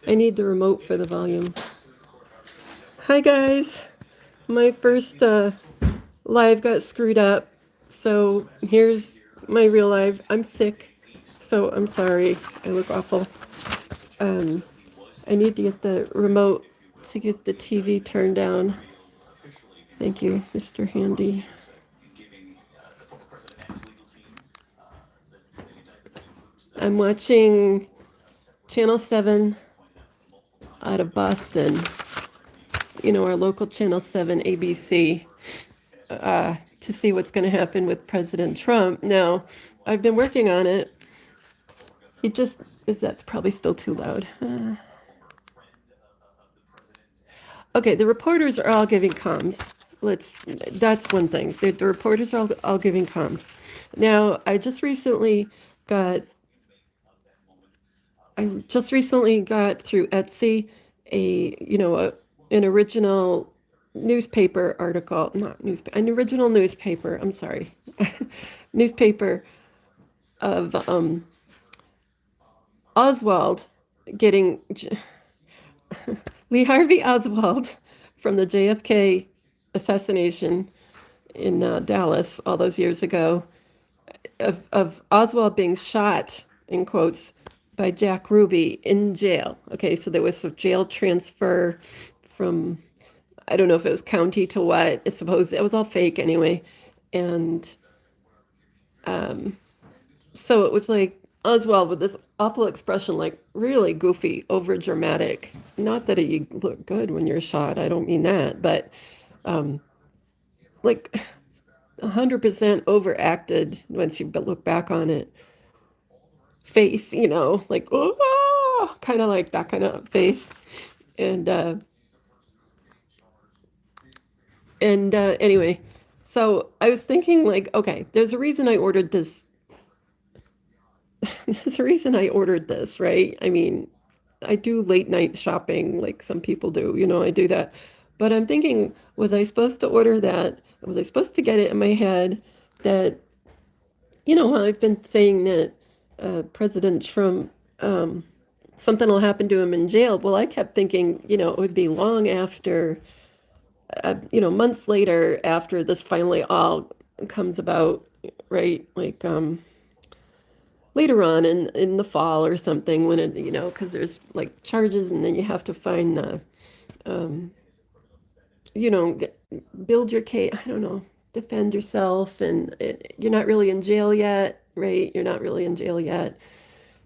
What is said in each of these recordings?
I need the remote for the volume. Hi guys. My first live got screwed up. So here's my real live. I'm sick. So I'm sorry. I look awful. Um, I need to get the remote to get the TV turned down. Thank you, Mr. Handy. I'm watching Channel 7 out of Boston. You know, our local Channel 7 ABC. To see what's going to happen with President Trump. Now, I've been working on it. He just is that's probably still too loud. Okay, the reporters are all giving comms. That's one thing. The reporters are all giving comms. Now, got I just recently got through Etsy an original newspaper article, not newspaper, an original newspaper. I'm sorry, newspaper of Oswald getting Lee Harvey Oswald from the JFK assassination in Dallas all those years ago, of Oswald being shot, in quotes, by Jack Ruby in jail. Okay, so there was a jail transfer from, I don't know if it was county to what. It's supposed it was all fake anyway. And so it was like Oswald with this awful expression, like really goofy, over dramatic. Not that you look good when you're shot. I don't mean that, but like 100% overacted once you look back on it. Face, like oh, kind of like that kind of face, and anyway, so I was thinking like, okay, there's a reason I ordered this. There's a reason I ordered this, right? I mean, I do late night shopping like some people do, I do that. But I'm thinking, was I supposed to order that? Was I supposed to get it in my head that, I've been saying that President Trump, something will happen to him in jail. Well, I kept thinking, it would be long after, months later after this finally all comes about, right? Like, later on in the fall or something when it because there's like charges and then you have to find the you know get, build your case. I don't know, defend yourself, and you're not really in jail yet, right? You're not really in jail yet.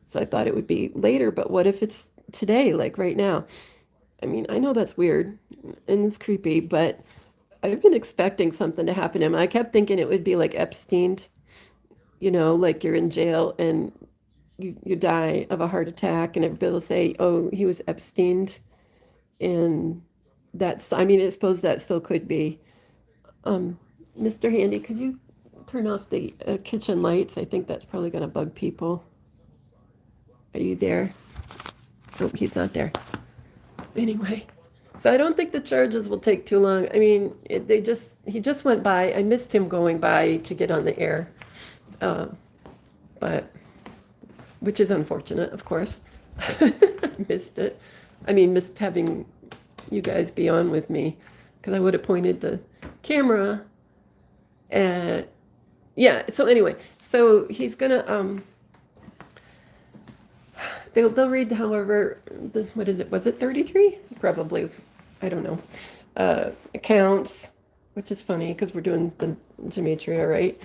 So I thought it would be later, but what if it's today, like right now? I mean, I know that's weird and it's creepy, but I've been expecting something to happen to him. I kept thinking it would be like Epstein, like you're in jail and you die of a heart attack, and everybody will say, "Oh, he was Epstein," and I mean, I suppose that still could be. Mr. Handy, could you turn off the kitchen lights? I think that's probably going to bug people. Are you there? Oh, he's not there. Anyway, so I don't think the charges will take too long. I mean, he just went by. I missed him going by to get on the air, uh, but which is unfortunate, of course. Missed it. I mean, missed having you guys be on with me because I would have pointed the camera. And yeah, so anyway, so he's gonna they'll read, however, what is it? Was it 33? Probably, I don't know. Accounts, which is funny because we're doing the gematria, right?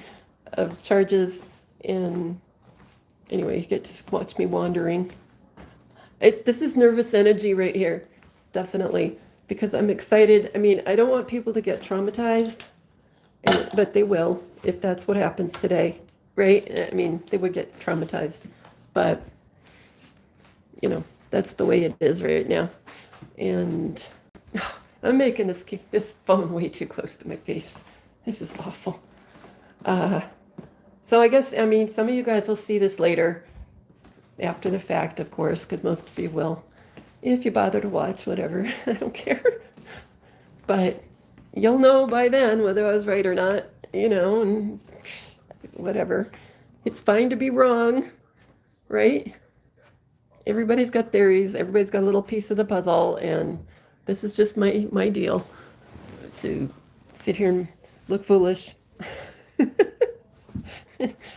Of charges, and anyway, you get to watch me wandering. This is nervous energy right here, definitely, because I'm excited. I mean, I don't want people to get traumatized, but they will if that's what happens today, right? I mean, they would get traumatized, but that's the way it is right now. And I'm making this phone way too close to my face. This is awful. So I guess, I mean, some of you guys will see this later, after the fact, of course, because most of you will. If you bother to watch, whatever, I don't care. But you'll know by then whether I was right or not, and whatever. It's fine to be wrong, right? everybody's got theories, everybody's got a little piece of the puzzle, and this is just my deal to sit here and look foolish.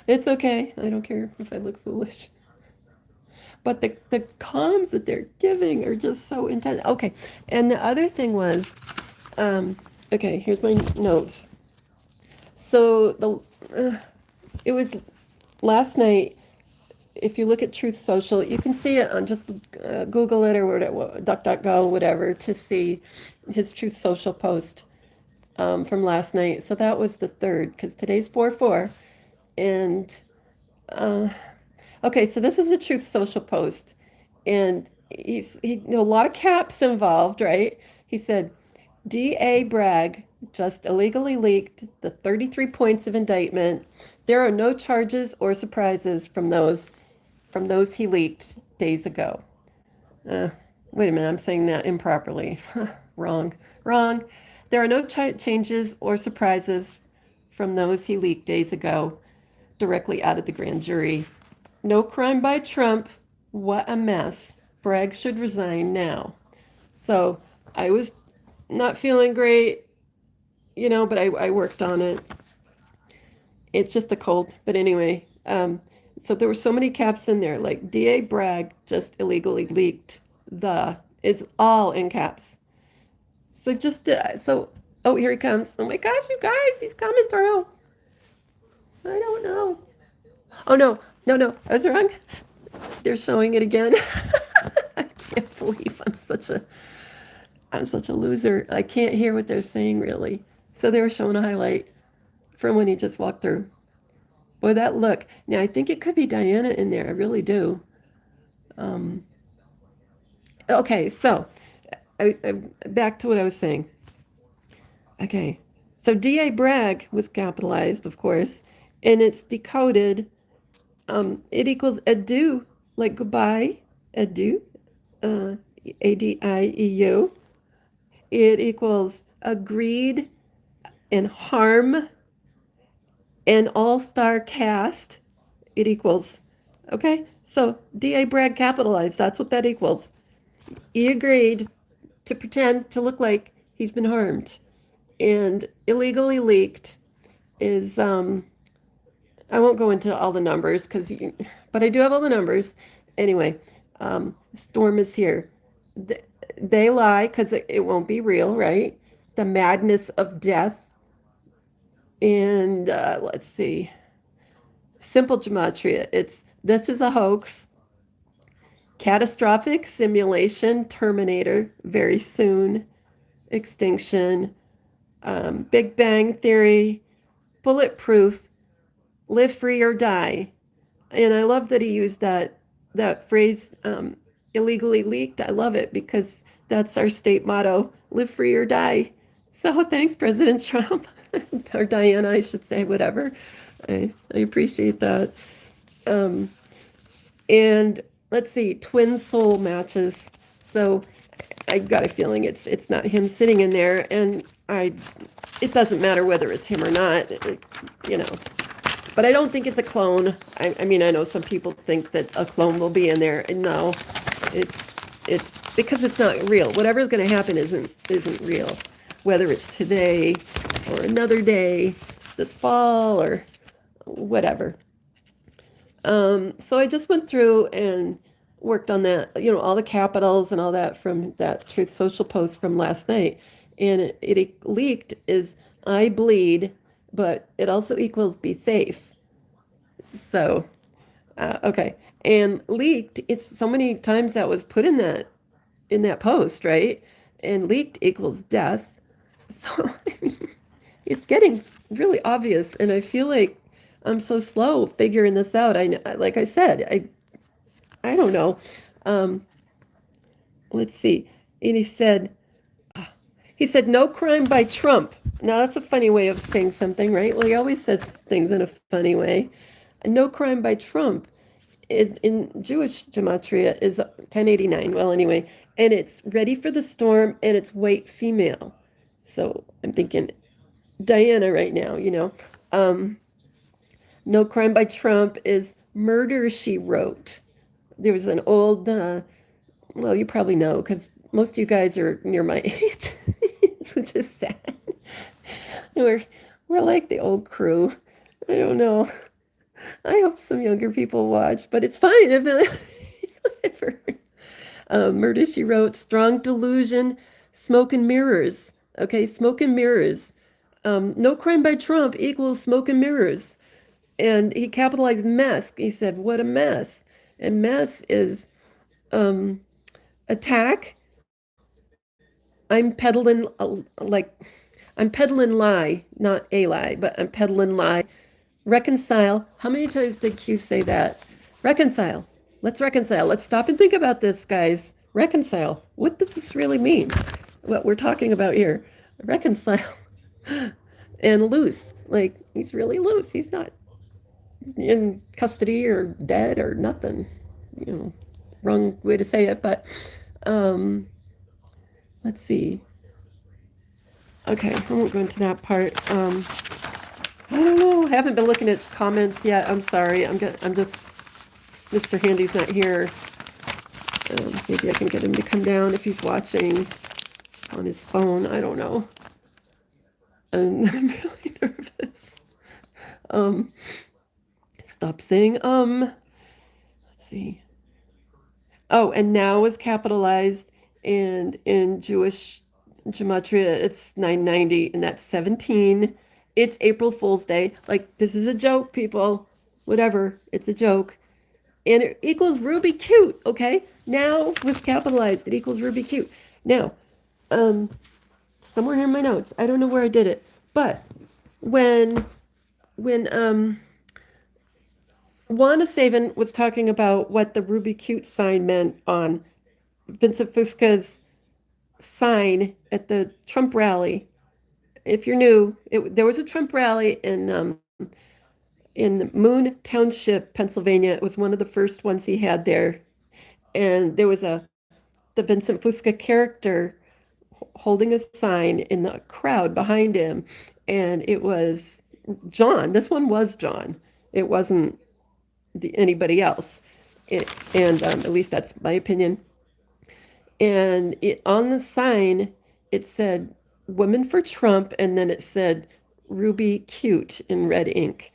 It's okay. I don't care if I look foolish. But the comms that they're giving are just so intense. Okay. And the other thing was, um, okay, here's my notes. So it was last night. If you look at Truth Social, you can see it on just Google it or whatever, DuckDuckGo, whatever, to see his Truth Social post from last night. So that was the third, because today's 4/4. And uh, okay, so this is a Truth Social post, and a lot of caps involved, right? He said, D.A. Bragg just illegally leaked the 33 points of indictment. There are no charges or surprises from those he leaked days ago. Uh, Wait a minute, I'm saying that improperly. Wrong, wrong. There are no changes or surprises from those he leaked days ago directly out of the grand jury. No crime by Trump. What a mess. Bragg should resign now. So I was not feeling great, but I worked on it. It's just a cold. But anyway, so there were so many caps in there, like DA Bragg just illegally leaked the is all in caps. So oh, here he comes. Oh my gosh, you guys, he's coming through. I don't know. Oh no, no, no, I was wrong. They're showing it again. I can't believe I'm such a loser. I can't hear what they're saying really. So they were showing a highlight from when he just walked through. Boy, that look. Now I think it could be Diana in there. I really do. Um, okay, so back to what I was saying. Okay, so D.A. Bragg was capitalized, of course, and it's decoded. It equals adieu, like goodbye, adieu, uh, ADIEU. It equals agreed and harm and all-star cast. It equals, okay? So D.A. Bragg capitalized, that's what that equals. He agreed to pretend to look like he's been harmed. And illegally leaked is, I won't go into all the numbers but I do have all the numbers. Anyway, Storm is here. They lie because it won't be real, right? The madness of death. And let's see. Simple gematria. This is a hoax. Catastrophic simulation, Terminator, very soon, extinction, Big Bang Theory, bulletproof, live free or die. And I love that he used that phrase, illegally leaked. I love it because that's our state motto, live free or die. So thanks, President Trump, or Diana, I should say, whatever. I appreciate that. Um, and let's see, twin soul matches. So I got a feeling it's not him sitting in there, and it doesn't matter whether it's him or not, you know. But I don't think it's a clone. I mean, I know some people think that a clone will be in there, and no, it's because it's not real. Whatever's going to happen isn't real, whether it's today or another day, this fall or whatever. So I just went through and worked on that, all the capitals and all that from that Truth Social post from last night. And it leaked is I bleed, but it also equals be safe. So, okay. And leaked, it's so many times that was put in that post, right? And leaked equals death. So I mean, it's getting really obvious, and I feel like I'm so slow figuring this out. Like I said, I don't know. Um, let's see. And he said no crime by Trump. Now that's a funny way of saying something, right? Well, he always says things in a funny way. No crime by Trump in Jewish gematria is 1089. Well, anyway, and it's ready for the storm, and it's white female. So I'm thinking Diana right now. No crime by Trump is murder, she wrote. there was an old, well, you probably know because most of you guys are near my age, which is sad. We're we're like the old crew. I don't know. I hope some younger people watch, but it's fine if whatever. Murder, She Wrote, Strong Delusion, Smoke and Mirrors. Okay, Smoke and Mirrors. No Crime by Trump equals Smoke and Mirrors. And he capitalized mess. He said, what a mess. And mess is um, attack. I'm peddling, like, I'm peddling lie, not a lie, but I'm peddling lie. Reconcile. How many times did Q say that? Reconcile. Let's reconcile. Let's stop and think about this, guys. Reconcile. What does this really mean? What we're talking about here. Reconcile. And loose. Like, he's really loose. He's not in custody or dead or nothing. You know, wrong way to say it, but um, let's see. Okay, I won't go into that part. I don't know. I haven't been looking at comments yet. I'm sorry. I'm just Mr. Handy's not here. Maybe I can get him to come down if he's watching on his phone. I don't know. I'm really nervous. Um, Stop saying let's see. Oh, and now is capitalized, and in Jewish gematria it's 990, and that's 17. It's April Fool's Day. Like, this is a joke, people. Whatever, it's a joke. And it equals Ruby Cute, okay? Now with capitalized, it equals Ruby Cute. Now, somewhere here in my notes, I don't know where I did it, but when Juan of Savan was talking about what the Ruby Cute sign meant on Vincent Fusca's sign at the Trump rally. If you're new, there was a Trump rally in Moon Township, Pennsylvania. It was one of the first ones he had there, and there was the Vincent Fusca character holding a sign in the crowd behind him, and it was John. This one was John. It wasn't anybody else. And at least that's my opinion. And on the sign, it said "Women for Trump," and then it said "Ruby Cute" in red ink.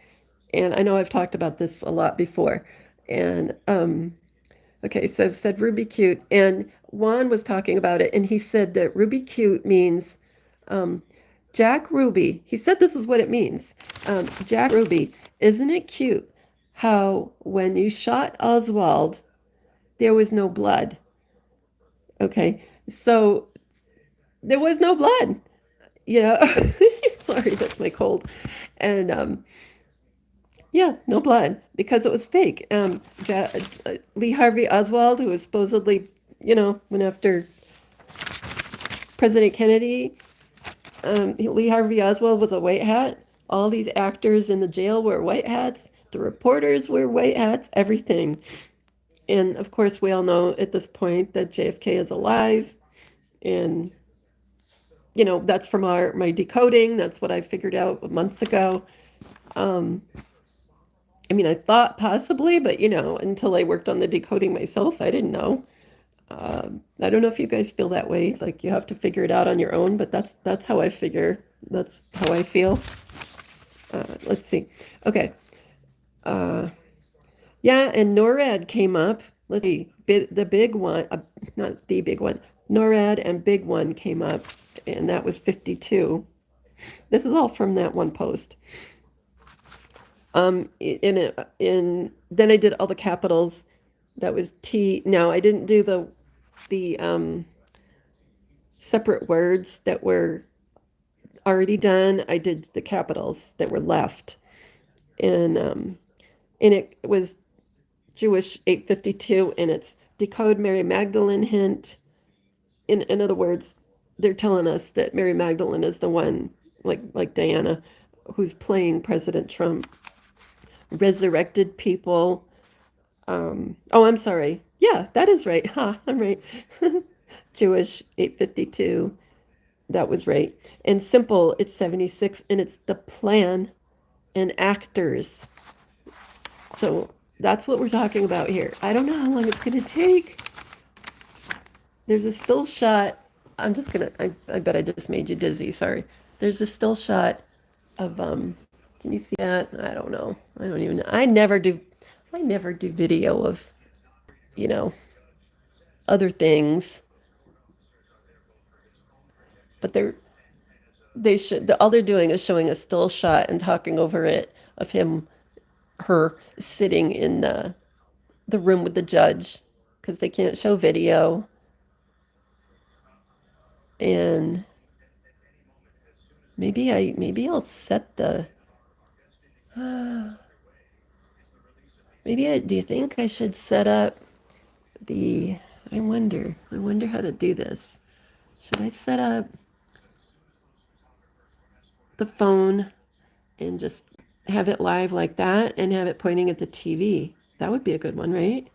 And I know I've talked about this a lot before. And okay, so it said Ruby Cute, and Juan was talking about it, and he said that Ruby Cute means Jack Ruby. He said this is what it means. Jack Ruby, isn't it cute how when you shot Oswald, there was no blood? Okay, so there was no blood, you know. Sorry, that's my cold. And yeah, no blood because it was fake. Lee Harvey Oswald, who was supposedly, went after President Kennedy. Lee Harvey Oswald was a white hat. All these actors in the jail wear white hats. The reporters wear white hats, everything. And of course, we all know at this point that JFK is alive. And, that's from my decoding. That's what I figured out months ago. I mean, I thought possibly, but, until I worked on the decoding myself, I didn't know. I don't know if you guys feel that way. Like, you have to figure it out on your own, but that's how I figure. That's how I feel. Let's see. Okay. Yeah, and NORAD came up. Let's see. The big one, not the big one. NORAD and big one came up, and that was 52. This is all from that one post. Then I did all the capitals. That was T. No, I didn't do the separate words that were already done. I did the capitals that were left, and it was Jewish 852, and it's decode Mary Magdalene hint. In other words, they're telling us that Mary Magdalene is the one, like Diana, who's playing President Trump. Resurrected people. Oh, I'm sorry. Yeah, that is right. I'm right. Jewish 852. That was right. And simple, it's 76, and it's the plan and actors. So That's what we're talking about here. I don't know how long it's going to take. There's a still shot. I bet I just made you dizzy. Sorry. There's a still shot of, can you see that? I don't know. I don't even know. I never do video of, you know, other things, but all they're doing is showing a still shot and talking over it of her sitting in the room with the judge because they can't show video. And maybe I'll set the, do you think I should set up the, I wonder how to do this. Should I set up the phone and just have it live like that and have it pointing at the TV? That would be a good one, right?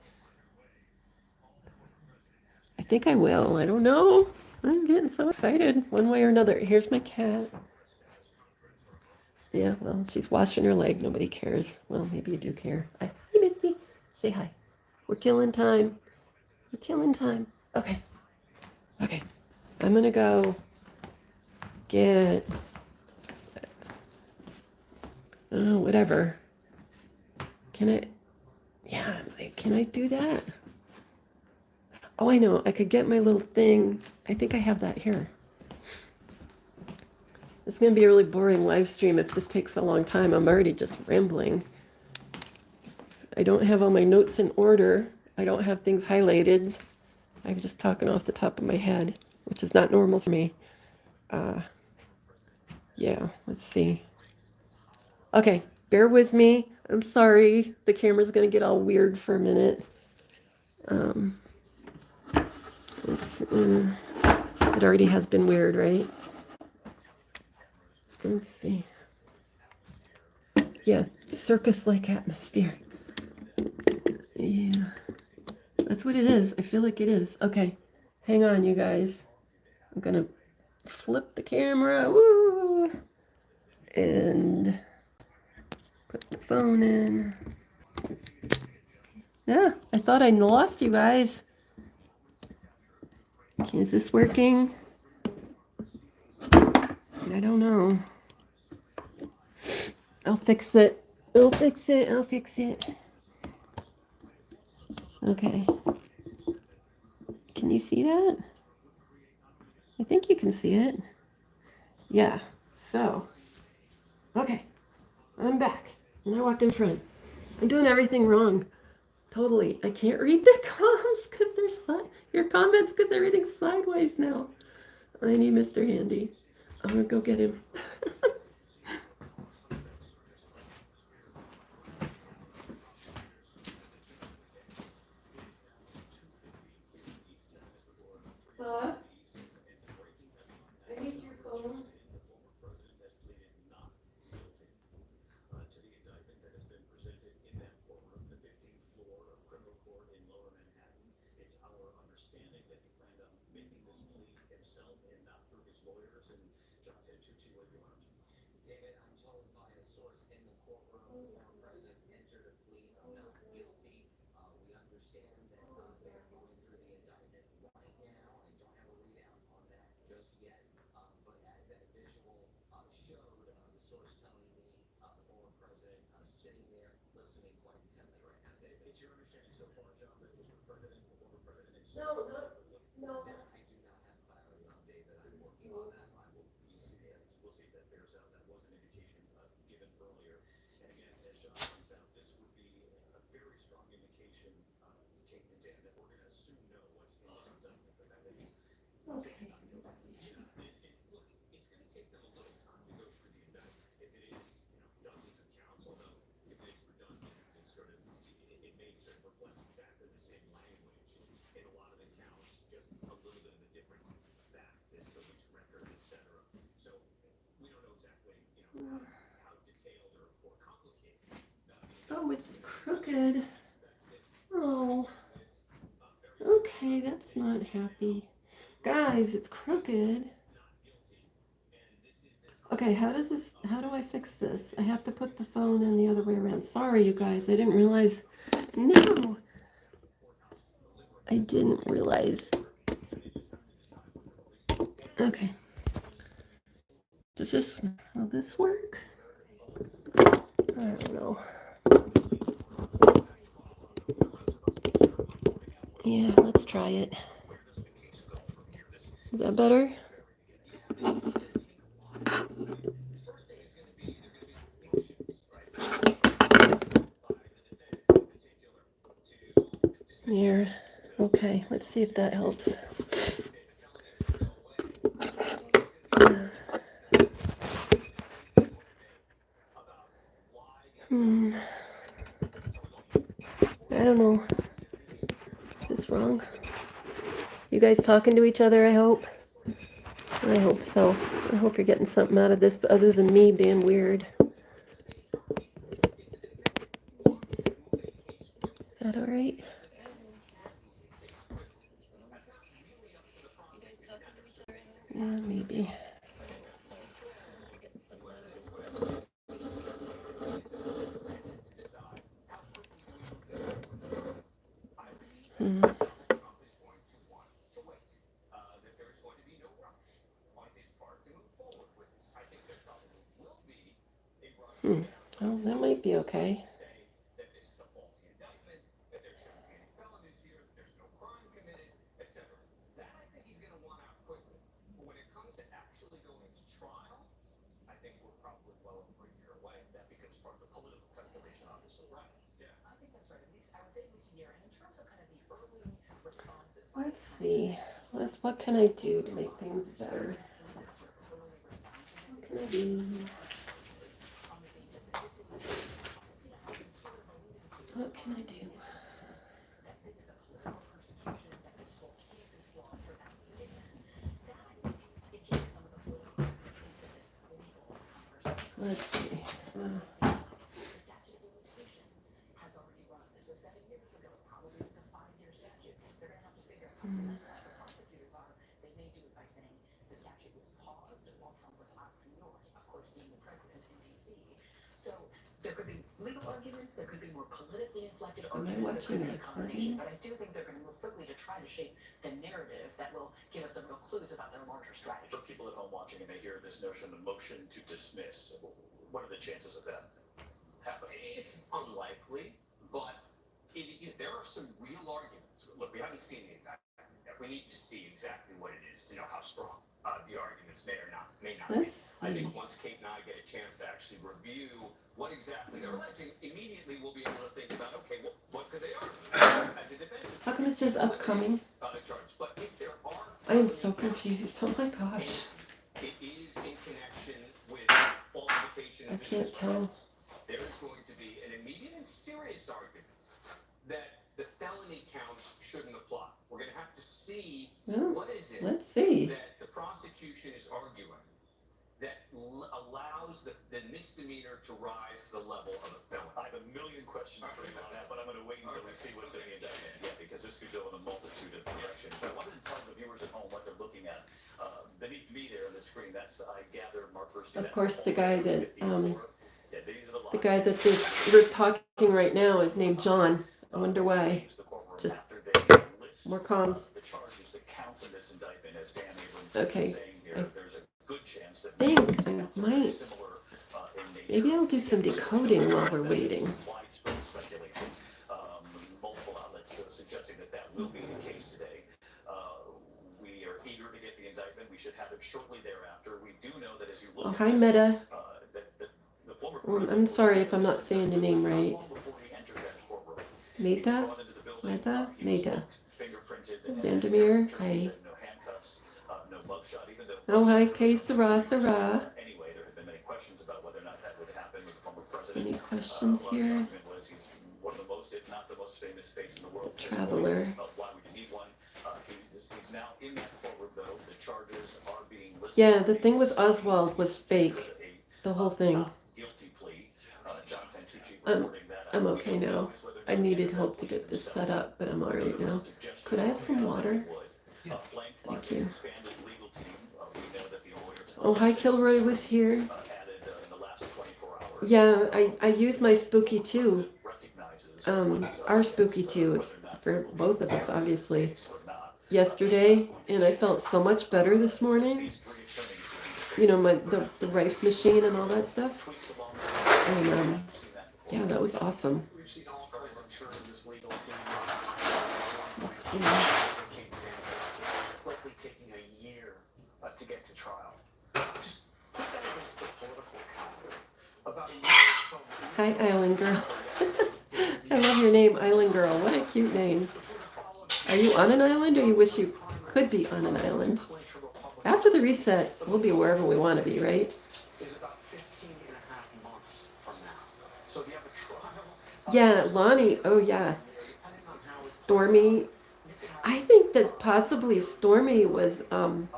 I think I will. I don't know. I'm getting so excited one way or another. Here's my cat. Yeah, well, she's washing her leg. Nobody cares. Well, maybe you do care. Hi, Misty. Say hi. We're killing time. We're killing time. Okay. Okay. I'm gonna go get whatever. Can I? Yeah. Can I do that? Oh, I know. I could get my little thing. I think I have that here. It's gonna be a really boring live stream if this takes a long time. I'm already just rambling. I don't have all my notes in order. I don't have things highlighted. I'm just talking off the top of my head, which is not normal for me. Yeah, let's see. Okay, bear with me. I'm sorry. The camera's gonna get all weird for a minute. It already has been weird, right? Let's see. Yeah, circus-like atmosphere. Yeah, that's what it is. I feel like it is. Okay, hang on, you guys. I'm gonna flip the camera. Woo! And put the phone in. Yeah, I thought I lost you guys. Is this working? I don't know. I'll fix it. I'll fix it. I'll fix it. Okay. Can you see that? I think you can see it. Yeah. So, okay. I'm back. And I walked in front. I'm doing everything wrong. Totally. I can't read the comments because your comments because everything's sideways now. I need Mr. Handy. I'm gonna go get him. I need your phone. No, no, no. Okay. Oh, it's crooked. Oh, okay, that's not happy. Guys, it's crooked. Okay, how do I fix this? I have to put the phone in the other way around. Sorry, you guys, I didn't realize. No, I didn't realize. Okay. Will this work? I don't know. Yeah, let's try it. Is that better? Here. Okay, let's see if that helps. I don't know. Is this wrong? You guys talking to each other, I hope? I hope so. I hope you're getting something out of this, but other than me being weird. Is that all right? Yeah, maybe. Oh, that might be okay. Let's see. What can I do to make things better? What can I do? What can I do? Let's see. Am I watching the recording? But I do think they're going to move quickly to try to shape the narrative that will give us some real clues about their larger strategy. For people at home watching and they hear this notion of motion to dismiss, what are the chances of that happening? It's unlikely, but there are some real arguments. Look, we haven't seen the indictment yet. We need to see exactly what it is to know how strong the arguments may not be. I think once Kate and I get a chance to actually review what exactly they're alleging, immediately we'll be able to think about, okay, what could they argue as a defense? How come it says upcoming? Charge. But if there are, I am so confused. Oh my gosh. It is in connection with falsification. I can't tell. There is going to be an immediate and serious argument that the felony counts shouldn't apply. We're going to have to see what is it that the prosecution is arguing that allows the misdemeanor to rise to the level of a felony. I have a million questions for you on that, but I'm going to wait until we see what's in the indictment. Yeah, because this could go in a multitude of directions. I wanted to tell the viewers at home what they're looking at. Beneath me there on the screen, that's, I gather, Mark Bursky. Of course, the guy that we're talking right now is named John. I wonder why. Just more comms. The charges that counts in this indictment, as Dan Abrams okay. is saying here, there's a good chance that I might. Maybe I'll do some decoding while we're waiting. Widespread speculation. Multiple outlets suggesting that will be the case today. We are eager to get the indictment. We should have it shortly thereafter. We do know that as you look at hi, this, Meta. the former I'm sorry if I'm not saying your name right. Meta? Meta. Vandermeer, hi. Oh, hi, Kay Sarah. Anyway, there have been many questions about whether or not that would happen with the former president. Any questions here? He's one of the most, if not the most famous face in the world. Traveler. Why would you need one? He's now in that courtroom, though. The charges are being listed. Yeah, the thing with Oswald was fake. The whole thing. Guilty plea. John Santucci reporting that. I'm okay now. I needed help to get this set up, but I'm alright now. Could I have some water? Flanked by Thank this you. expanded legal team, we know that the lawyers. Oh, hi, Kilroy was here. Added in the last 24 hours. Yeah, I used my spooky too. Recognizes Our spooky too. It's for both of us, obviously. Yesterday, and I felt so much better this morning. You know, the Rife machine and all that stuff. And yeah, that was awesome. We've seen all kinds of churn in this legal team. Yeah. Likely taking a year to get to trial. Just put that against the political calendar. About a year from Hi, Island Girl. I love your name, Island Girl. What a cute name. Are you on an island, or you wish you could be on an island? After the reset, we'll be wherever we want to be, right? is about 15 and a half months from now. So if you have a trial. Yeah, Lonnie. Oh, yeah. Depending on how it Stormy. you can have I think that possibly Stormy was on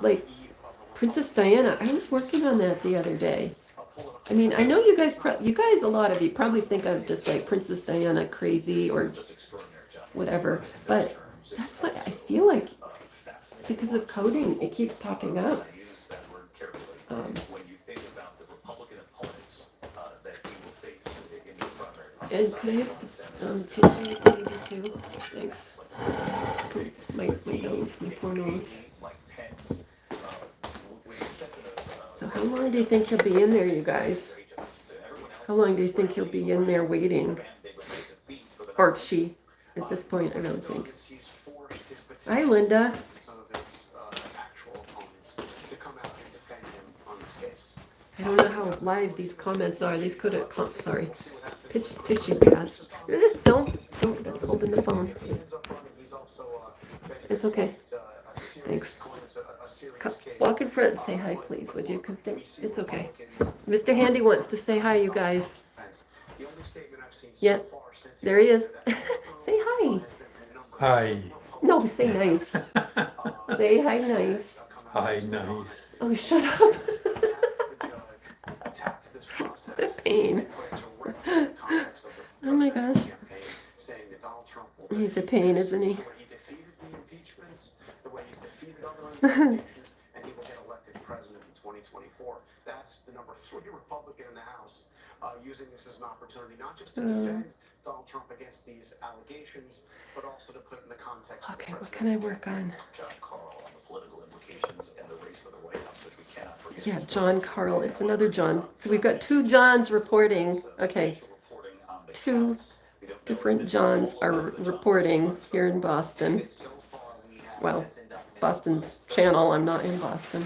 like the eve of the Princess Diana. I was working on that the other day. political I mean, I know you guys, a lot of you probably think I'm just like Princess Diana crazy or whatever, but that's what I feel like because of coding, it keeps popping up. I use that word carefully. When you think about the Republican opponents that he will face in this primary. And could I have tissues maybe too? Thanks. My nose, my poor nose. Like Pence, when you step in So how long do you think he'll be in there, you guys? How long do you think he'll be in there waiting? Or she, at this point, I really think. he's forced his Hi, potential Linda. and some of his actual opponents to come out and defend him on this case. I don't know how live these comments are. These could have, sorry. Pitch tissue pass. Don't, that's holding the phone. If he ends up running, he's also It's okay. a serious, Thanks. a serious case. Walk in front and say hi, please, would you? Because it's okay. Mr. Handy wants to say hi, you guys. The only statement I've seen Yeah, so far since there he is. Say hi. Hi. No, say nice. Say hi, nice. Hi, nice. Oh, shut up. The pain. Oh my gosh. He's a pain, isn't he? The way he defeated the impeachments, the way he's defeated other investigations, and he will get elected president in 2024. That's the number 3 Republican in the House, using this as an opportunity not just to defend Donald Trump against these allegations, but also to put it in the context. Okay, what can I work on? John Carl on the political implications and the race for the White House, which we cannot forget. Yeah, John Carl. It's another John. So we've got 2 Johns reporting. Okay, 2 different Johns are reporting here in Boston. Well, Boston's channel. I'm not in Boston.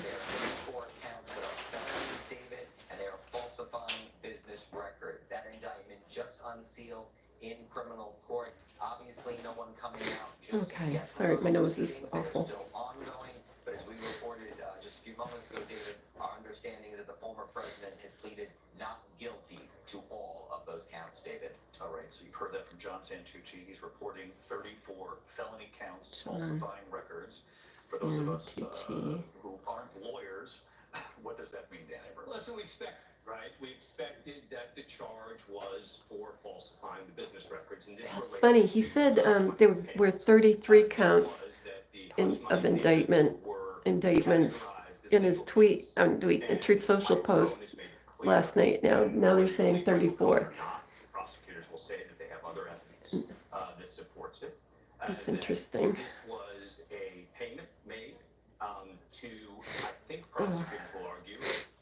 David, and they are falsifying business records. That indictment just unsealed in criminal court. Obviously, no one coming out. Just Okay, yet. sorry, my nose is Proceedings are awful. Still ongoing, but as we reported just a few moments ago, David, our understanding is that the former president has pleaded not guilty to all of those counts. David. All right, so you've heard that from John Santucci. He's reporting 34 felony counts, John falsifying records. For those of us Santucci. who aren't lawyers, what does that mean, Dan Abrams? Well, that's what we expected, right? We expected that the charge was for falsifying the business records. And this That's funny. He said there were 33 counts of indictments in his tweet on Truth Social post last night. Now they're saying 34. Prosecutors will say that they have other evidence that supports it. That's that interesting. This was a payment made to, I think prosecutors will argue,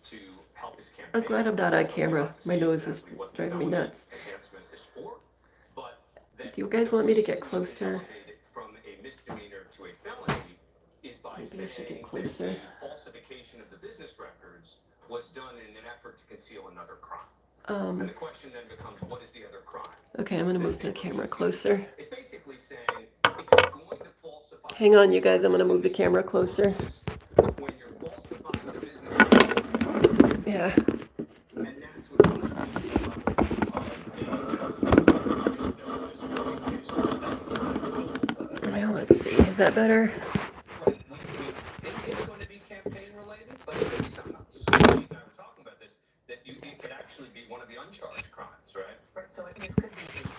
to help his campaign. I'm glad I'm not on camera. My nose is driving me nuts. Enhancement is for, but that Do you guys want me to get the reason closer? you can elevate it from a misdemeanor to a felony is by Maybe I should get saying that closer. the falsification of the business records was done in an effort to conceal another crime. And the question then becomes, what is the other crime? Okay, I'm gonna move the camera closer. It's basically saying, if you're going to falsify... Hang on, you guys. I'm gonna move the camera closer. When you're falsifying the business records, Yeah. and that's what... Now let's see. Is that better? We think it's going to be campaign related, but it could be something else. Steve and I were talking about this, that it could actually be one of the uncharged crimes, right? So this could be a state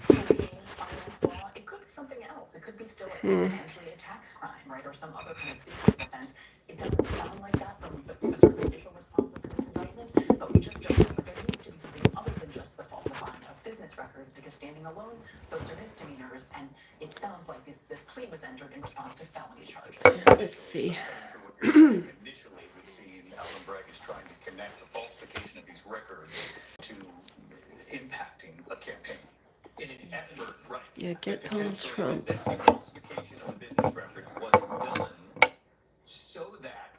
campaign finance law. It could be something else. It could be still potentially a tax crime. right, or some other kind of business offense. It doesn't sound like that from the sort of initial responses to this indictment, but we just don't know. But there needs to be something other than just the falsifying of business records, because standing alone, those are misdemeanors, and it sounds like this plea was entered in response to felony charges. Let's see. Initially, it would seem Alvin Bragg is trying to connect the falsification of these records to impacting a campaign. In an effort, right? Yeah, get Donald Trump. The falsification of the business records was done so that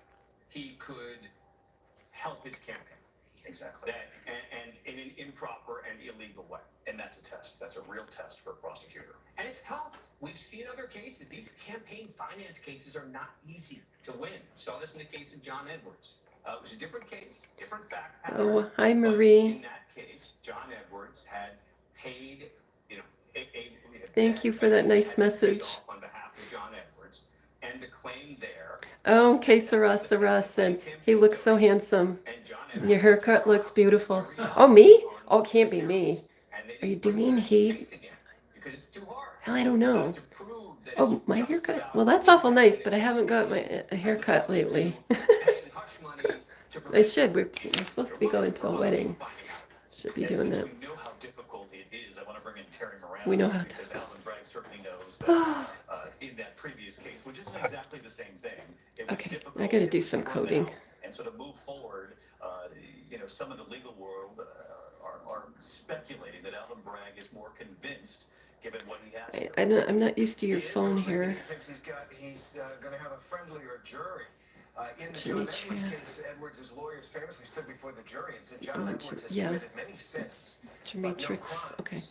he could help his campaign. exactly, That, and in an improper and illegal way. and that's a test. That's a real test for a prosecutor. And it's tough. We've seen other cases. These campaign finance cases are not easy to win. We saw this in the case of John Edwards. It was a different case, different fact pattern. Oh, hi, but Marie. in that case, John Edwards had paid, Thank you for that nice message. on behalf of John Edwards, and the claim there. Oh, okay, Saras, and he looks so handsome. And John Your haircut looks beautiful. Oh, me? Oh, it can't be me. Are you doing he? Because it's too hard. Hell, I don't know. To prove that Oh, it's my just haircut? about Well, that's awful nice, but I haven't got a haircut lately. paying hush money to I should. We're supposed to be going to a wedding. Should be And doing since that. we know how difficult it is, I want to bring in Terry Moran. We know on this how because Alvin Bragg certainly knows that in that previous case, which isn't exactly the same thing. It was Okay, difficult, I gotta it do was some drawn coding. out, and so to move forward, some of the legal world are speculating that Alvin Bragg is more convinced, given what he has. I'm not used to your phone here. He thinks he's going to have a friendlier jury. In the John Edwards Demetria. case, Edwards' lawyers famously stood before the jury and said John Demetri- Edwards has yeah. committed many sins, but no Demetrix. crimes. Okay.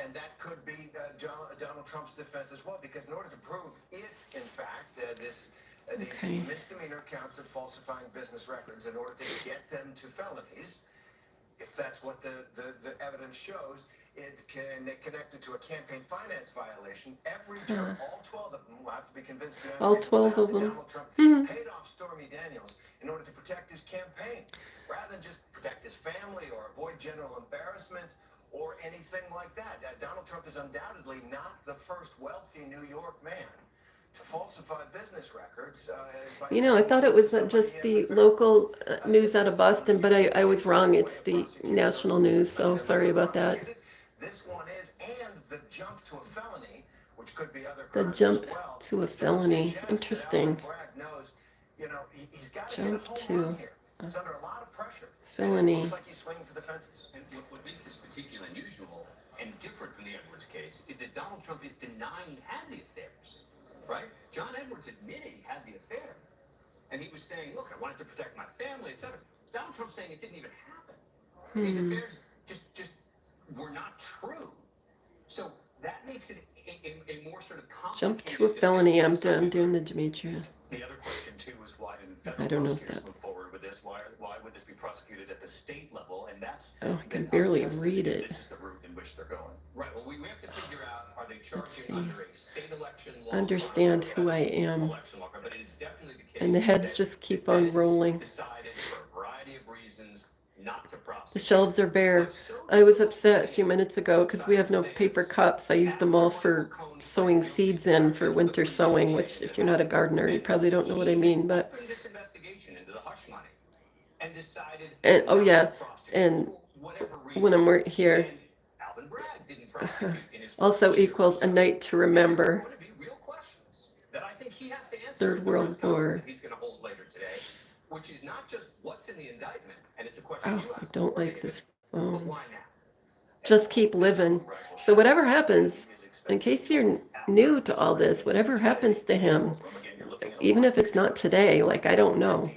And that could be Donald Trump's defense as well, because in order to prove if, in fact, these Okay. misdemeanor counts of falsifying business records, in order to get them to felonies, if that's what the evidence shows, it can connect it to a campaign finance violation. Every juror, all 12 of them, will have to be convinced beyond All reasonable 12 doubt of that them. Donald Trump Mhm. paid off Stormy Daniels in order to protect his campaign, rather than just protect his family or avoid general embarrassment or anything like that. Donald Trump is undoubtedly not the first wealthy New York man to falsify business records. You know, I thought it was just the local news out of Boston, but I was wrong. It's the national news, so sorry about that. This one is, and the jump to a felony, which could be other The crimes jump as well, to a does felony. suggest that Interesting. Alvin Bragg knows, he's got to get a Jump home to run here. He's under a lot of pressure. felony. And it looks like he's swinging for the fences. And what makes this particularly unusual and different from the Edwards case is that Donald Trump is denying he had the affairs, right? John Edwards admitted he had the affair. And he was saying, look, I wanted to protect my family, etc. Donald Trump's saying it didn't even happen. These affairs just were not true. So that makes it a more sort of Jump complicated to a felony. I'm defense. doing the Demetria. The other question too is why didn't I federal don't know if prosecutors that's- move forward with this? Why would this be prosecuted at the state level? And that's Oh, I can been barely untested. read it. This is the route in which they're going. Right, well, we have to figure out, are they see. charging under a state election law? Understand or a who I am. election law, but it is definitely the case And the heads that just keep on defense rolling. Decided for a variety of reasons not to prosecute. The shelves are bare. But so I was upset a few minutes ago because we have no paper cups. I used them all for sowing seeds in for winter sowing, which if you're not a gardener, you probably don't know what I mean, but opened this investigation into the hush money and decided And- oh, not yeah, to prosecute and for whatever when I'm reason. here, And Alvin Bragg didn't prosecute in his also first year. equals a night to remember. There are going to be real questions that I think he has to answer. Third at the World press conference War. that he's going to hold later today, which is not just what's in the indictment, and it's a question Oh, you I asked don't before, like David, this but phone. why now? Just keep living. So whatever happens, in case you're new to all this, whatever happens to him, even if it's not today, like I don't know,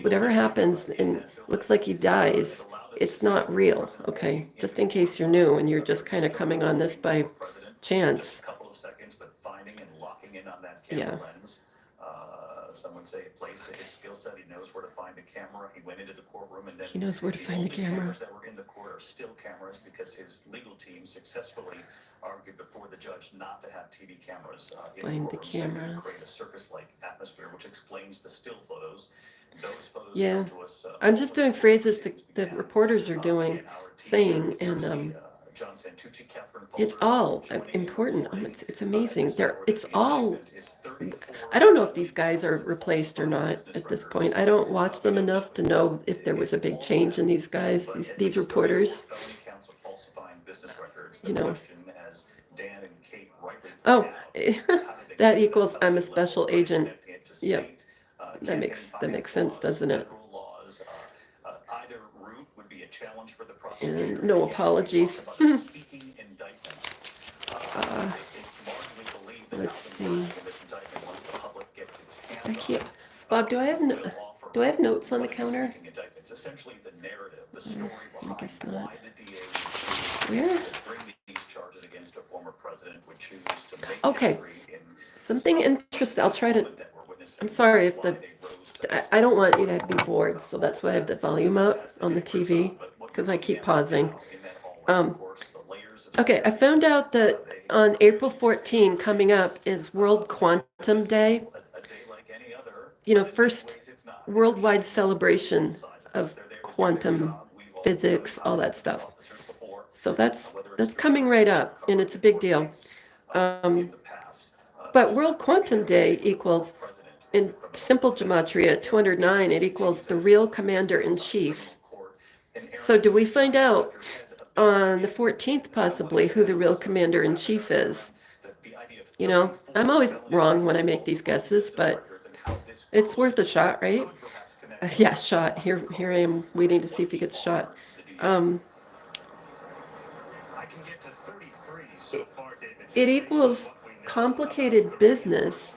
whatever happens and looks like he dies, it's not real, okay? Just in case you're new and you're just kind of coming on this by chance. Just a couple of seconds, but finding and locking in on that Yeah. camera lens. Some would say it plays to his skill set. He knows where to find the camera. He went into the courtroom and then He knows where to find the only camera. cameras that were in the court are still cameras because his legal team successfully argued before the judge not to have TV cameras in Find the the courtroom, saying it would cameras. create a circus-like atmosphere, which explains the still photos. Those photos Yeah. come to us. I'm just doing phrases the and, reporters are doing, and our team saying, in New and Jersey, John Santucci, Catherine It's Fulmer, all joining important. in reporting. It's amazing. This They're, report, it's the all, indictment is 34 I don't know if these guys are counts of replaced or falsifying not business at this records. point. I don't watch them We don't enough to know if there was a big all change in that, these guys, but these at these least 34 reporters. felony counts of falsifying business records. The You know. question, as Dan and Kate rightly Oh, point out, is how did they that get to equals felony I'm a level special by agent. connecting it to Yep. state, That campaign makes finance sense, laws, doesn't it? federal laws, either route would be a challenge for the prosecutor. And no Again, we apologies. talk about a speaking indictment. Uh, It's largely believed that let's nothing see. happens in this indictment once the public gets its I hands on can't. it. Bob, do I have Will offer do I have notes on the one of these counter? speaking indictments, essentially the narrative, the story I behind guess not. why the DA Where? to bring these charges against a former president would choose to make Okay. history in Something interesting. I'll try to. moment that we're witnessing. I'm sorry if Why the. they rose to this. I don't want you to be bored, so that's why I have the volume up on the TV, because I keep pausing. Okay, I found out that on April 14 coming up is World Quantum Day. You know, first worldwide celebration of quantum physics, all that stuff. So that's coming right up, and it's a big deal. But World Quantum Day equals, in simple gematria, 209, it equals the real commander-in-chief. So do we find out on the 14th possibly who the real commander-in-chief is? You know, I'm always wrong when I make these guesses, but it's worth a shot, right? Yeah, shot. Here I am waiting to see if he gets shot. It equals complicated business.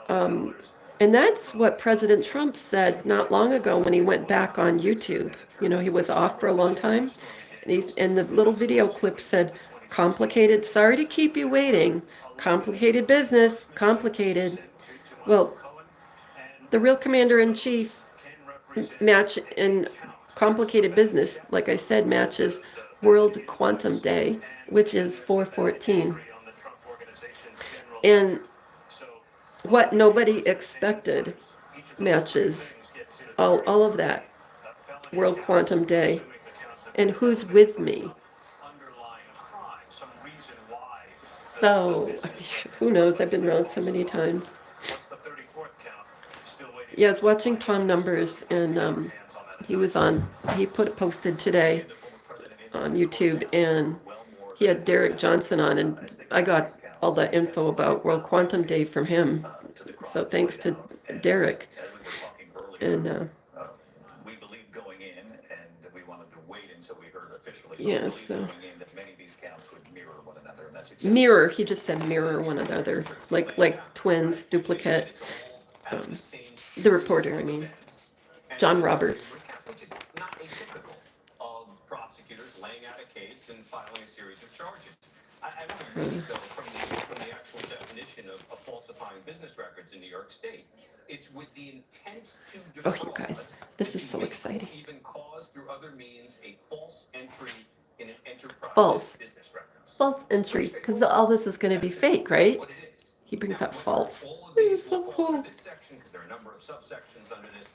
And that's what President Trump said not long ago when he went back on YouTube. You know, he was off for a long time. And the little video clip said, complicated, sorry to keep you waiting. Complicated business, complicated. Well, the real commander-in-chief match in complicated business, like I said, matches World Quantum Day, which is 4/14. And what nobody expected matches all of that. World Quantum Day. And who's with me? So, who knows? I've been around so many times. Yeah, I was watching Tom Numbers, and he posted today on YouTube, and he had Derek Johnson on, and I got all the info about World Quantum Day from him. So thanks to Derek. And we believed going in, and we wanted to wait until we heard officially. Yeah, We believed so- going in that many of these counts would mirror one another, and that's mirror, he just said mirror one another, like twins, duplicate. The reporter, I mean, John Roberts. Which is not atypical of prosecutors laying out a case and filing a series of charges. I want to read though from the actual definition of falsifying business records in New York State. It's with the intent to Oh, defraud. you guys, this is so make, exciting. Even cause through other means a false entry in an enterprise False. business records. False entry, because all this is going to be fake, right? What it is. He brings Now, up whether false. all of This these is so will fall cool. under this section, because there are a number of subsections under this,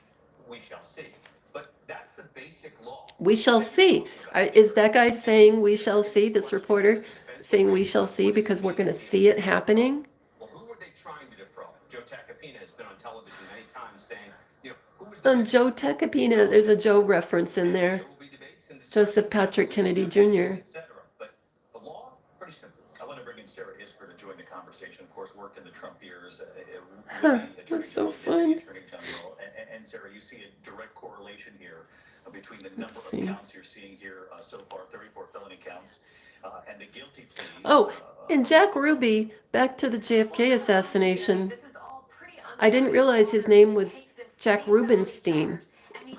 we shall see. But that's the basic law. We shall see. Is that guy saying we shall see, this reporter saying we shall see because we're going to see it happening? Well, who were they trying to defraud? Joe Tacopina has been on television many times saying, who was the Joe Tacopina, there's a Joe reference in there. There will be debates and Joseph Patrick Kennedy Jr. etc. But the law, pretty simple. I want to bring in Sarah Isper to join the conversation. Of course, worked in the Trump years. That's so fun. Attorney General. And Sarah, you see a direct correlation here between the number see. of counts you're seeing here so far, 34 felony counts, and the guilty pleas. Oh, and Jack Ruby, back to the JFK assassination. I didn't realize his name was Jack Rubenstein,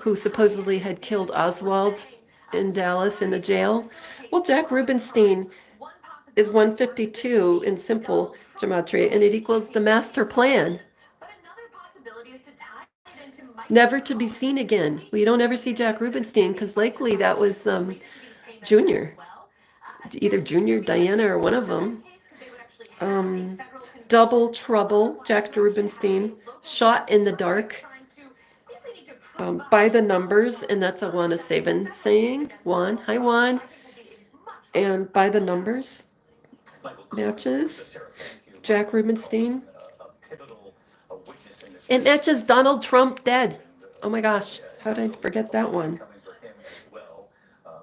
who supposedly had killed Oswald in Dallas in the jail. Well, Jack Rubenstein is 152 in simple gematria, and it equals the master plan. Never to be seen again. We don't ever see Jack Rubenstein, because likely that was Junior. Either Junior, Diana, or one of them. Double Trouble, Jack Rubenstein, shot in the dark by the numbers, and that's a Juana Saban saying. Juan, hi Juan. and by the numbers Michael matches Sarah, thank you. Jack Rubenstein. A pivotal witness in this It case. matches Donald Trump dead. And, Oh my gosh, how did I forget that one? coming for him as well.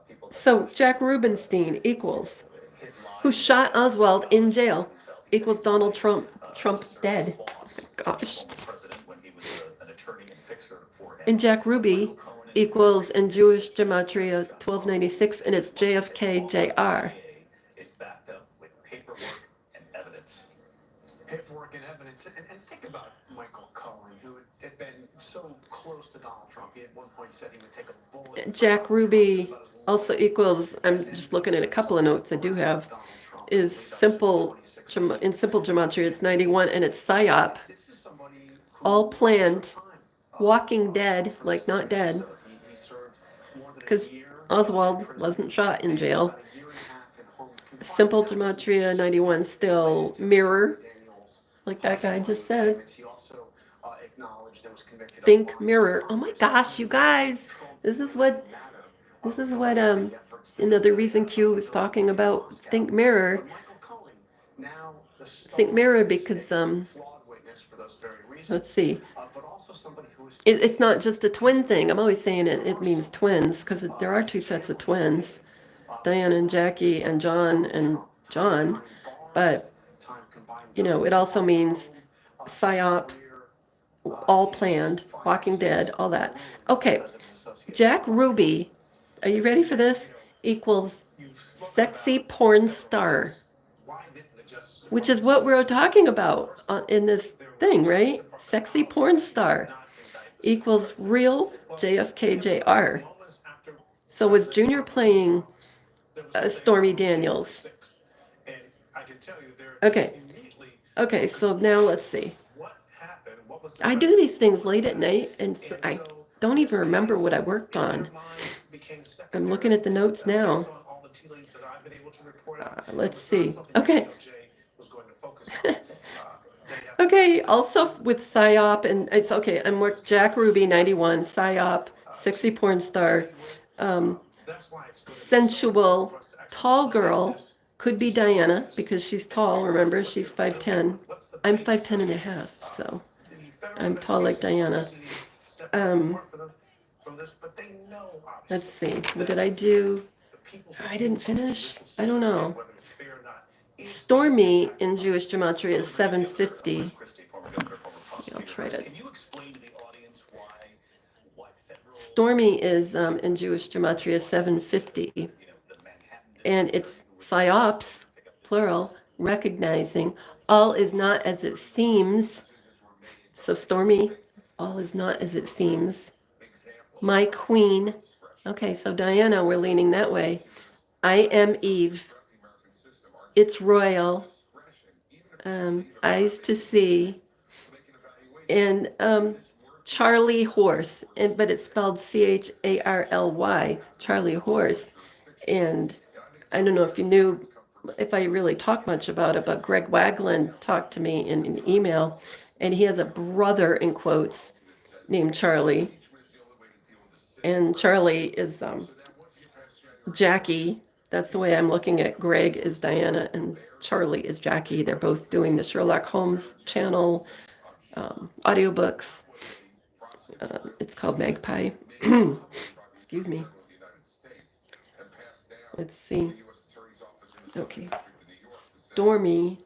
People So Jack Rubenstein equals his who lies shot Oswald in jail himself. equals Donald Trump. Trump To serve as dead. boss, Gosh. former president when he was an attorney and fixer for him. And Jack Ruby Michael Cohen and equals in Jewish gematria 1296, and it's JFK JR. is backed up with paperwork and evidence. Paperwork and evidence. And think about Michael Cohen, who had been so close to Donald Trump. He at one point said he would take a bullet. Jack Ruby also equals, I'm just looking at a couple of notes I do have, is simple, in simple gematria, it's 91, and it's PSYOP, This is somebody who all planned, served time. walking dead, like not dead, He served more than a 'cause year Oswald in prison, wasn't shot in jail. about a year and a half in home confinement. Simple gematria 91 still mirror, like that guy just said. He also acknowledged and was convicted of Think warrants mirror. for Oh my gosh, you guys, this is what another reason Q was talking about Think Mirror. Think Mirror because let's see. It's not just a twin thing. I'm always saying it means twins because there are two sets of twins, Diana and Jackie and John, but you know it also means PSYOP, all planned, Walking Dead, all that. Okay, Jack Ruby, are you ready for this? Equals sexy porn star, which is what we're talking about in this thing, right? Sexy porn star equals real JFK JR. So was Junior playing Stormy Daniels? Okay, so now let's see. I do these things late at night, and so I don't even remember what I worked on. I'm looking at the notes now. Let's see. Okay. Okay, also with PSYOP, and it's okay, I'm with Jack Ruby, 91, PSYOP, sexy porn star, sensual, tall girl, could be Diana, because she's tall, remember, she's 5'10". I'm 5'10 and a half, so I'm tall like Diana. Let's see, what did I do? I didn't finish? I don't know. Stormy in Jewish gematria is 750. I'll try to. Can you explain to the audience why federal, Stormy is in Jewish gematria 750, the Manhattan and it's PSYOPs, plural, recognizing all is not as it seems. So Stormy, all is not as it seems. My queen. Okay, so Diana, we're leaning that way. I am Eve. It's royal. Eyes to see. And Charlie Horse, but it's spelled CHARLY, Charlie Horse. And I don't know if you knew, if I really talk much about it, but Greg Wagland talked to me in an email, and he has a brother, in quotes, named Charlie. And Charlie is Jackie. That's the way I'm looking at Greg is Diana, and Charlie is Jackie. They're both doing the Sherlock Holmes channel audiobooks. It's called Magpie. Excuse me. Let's see. Okay. Stormy.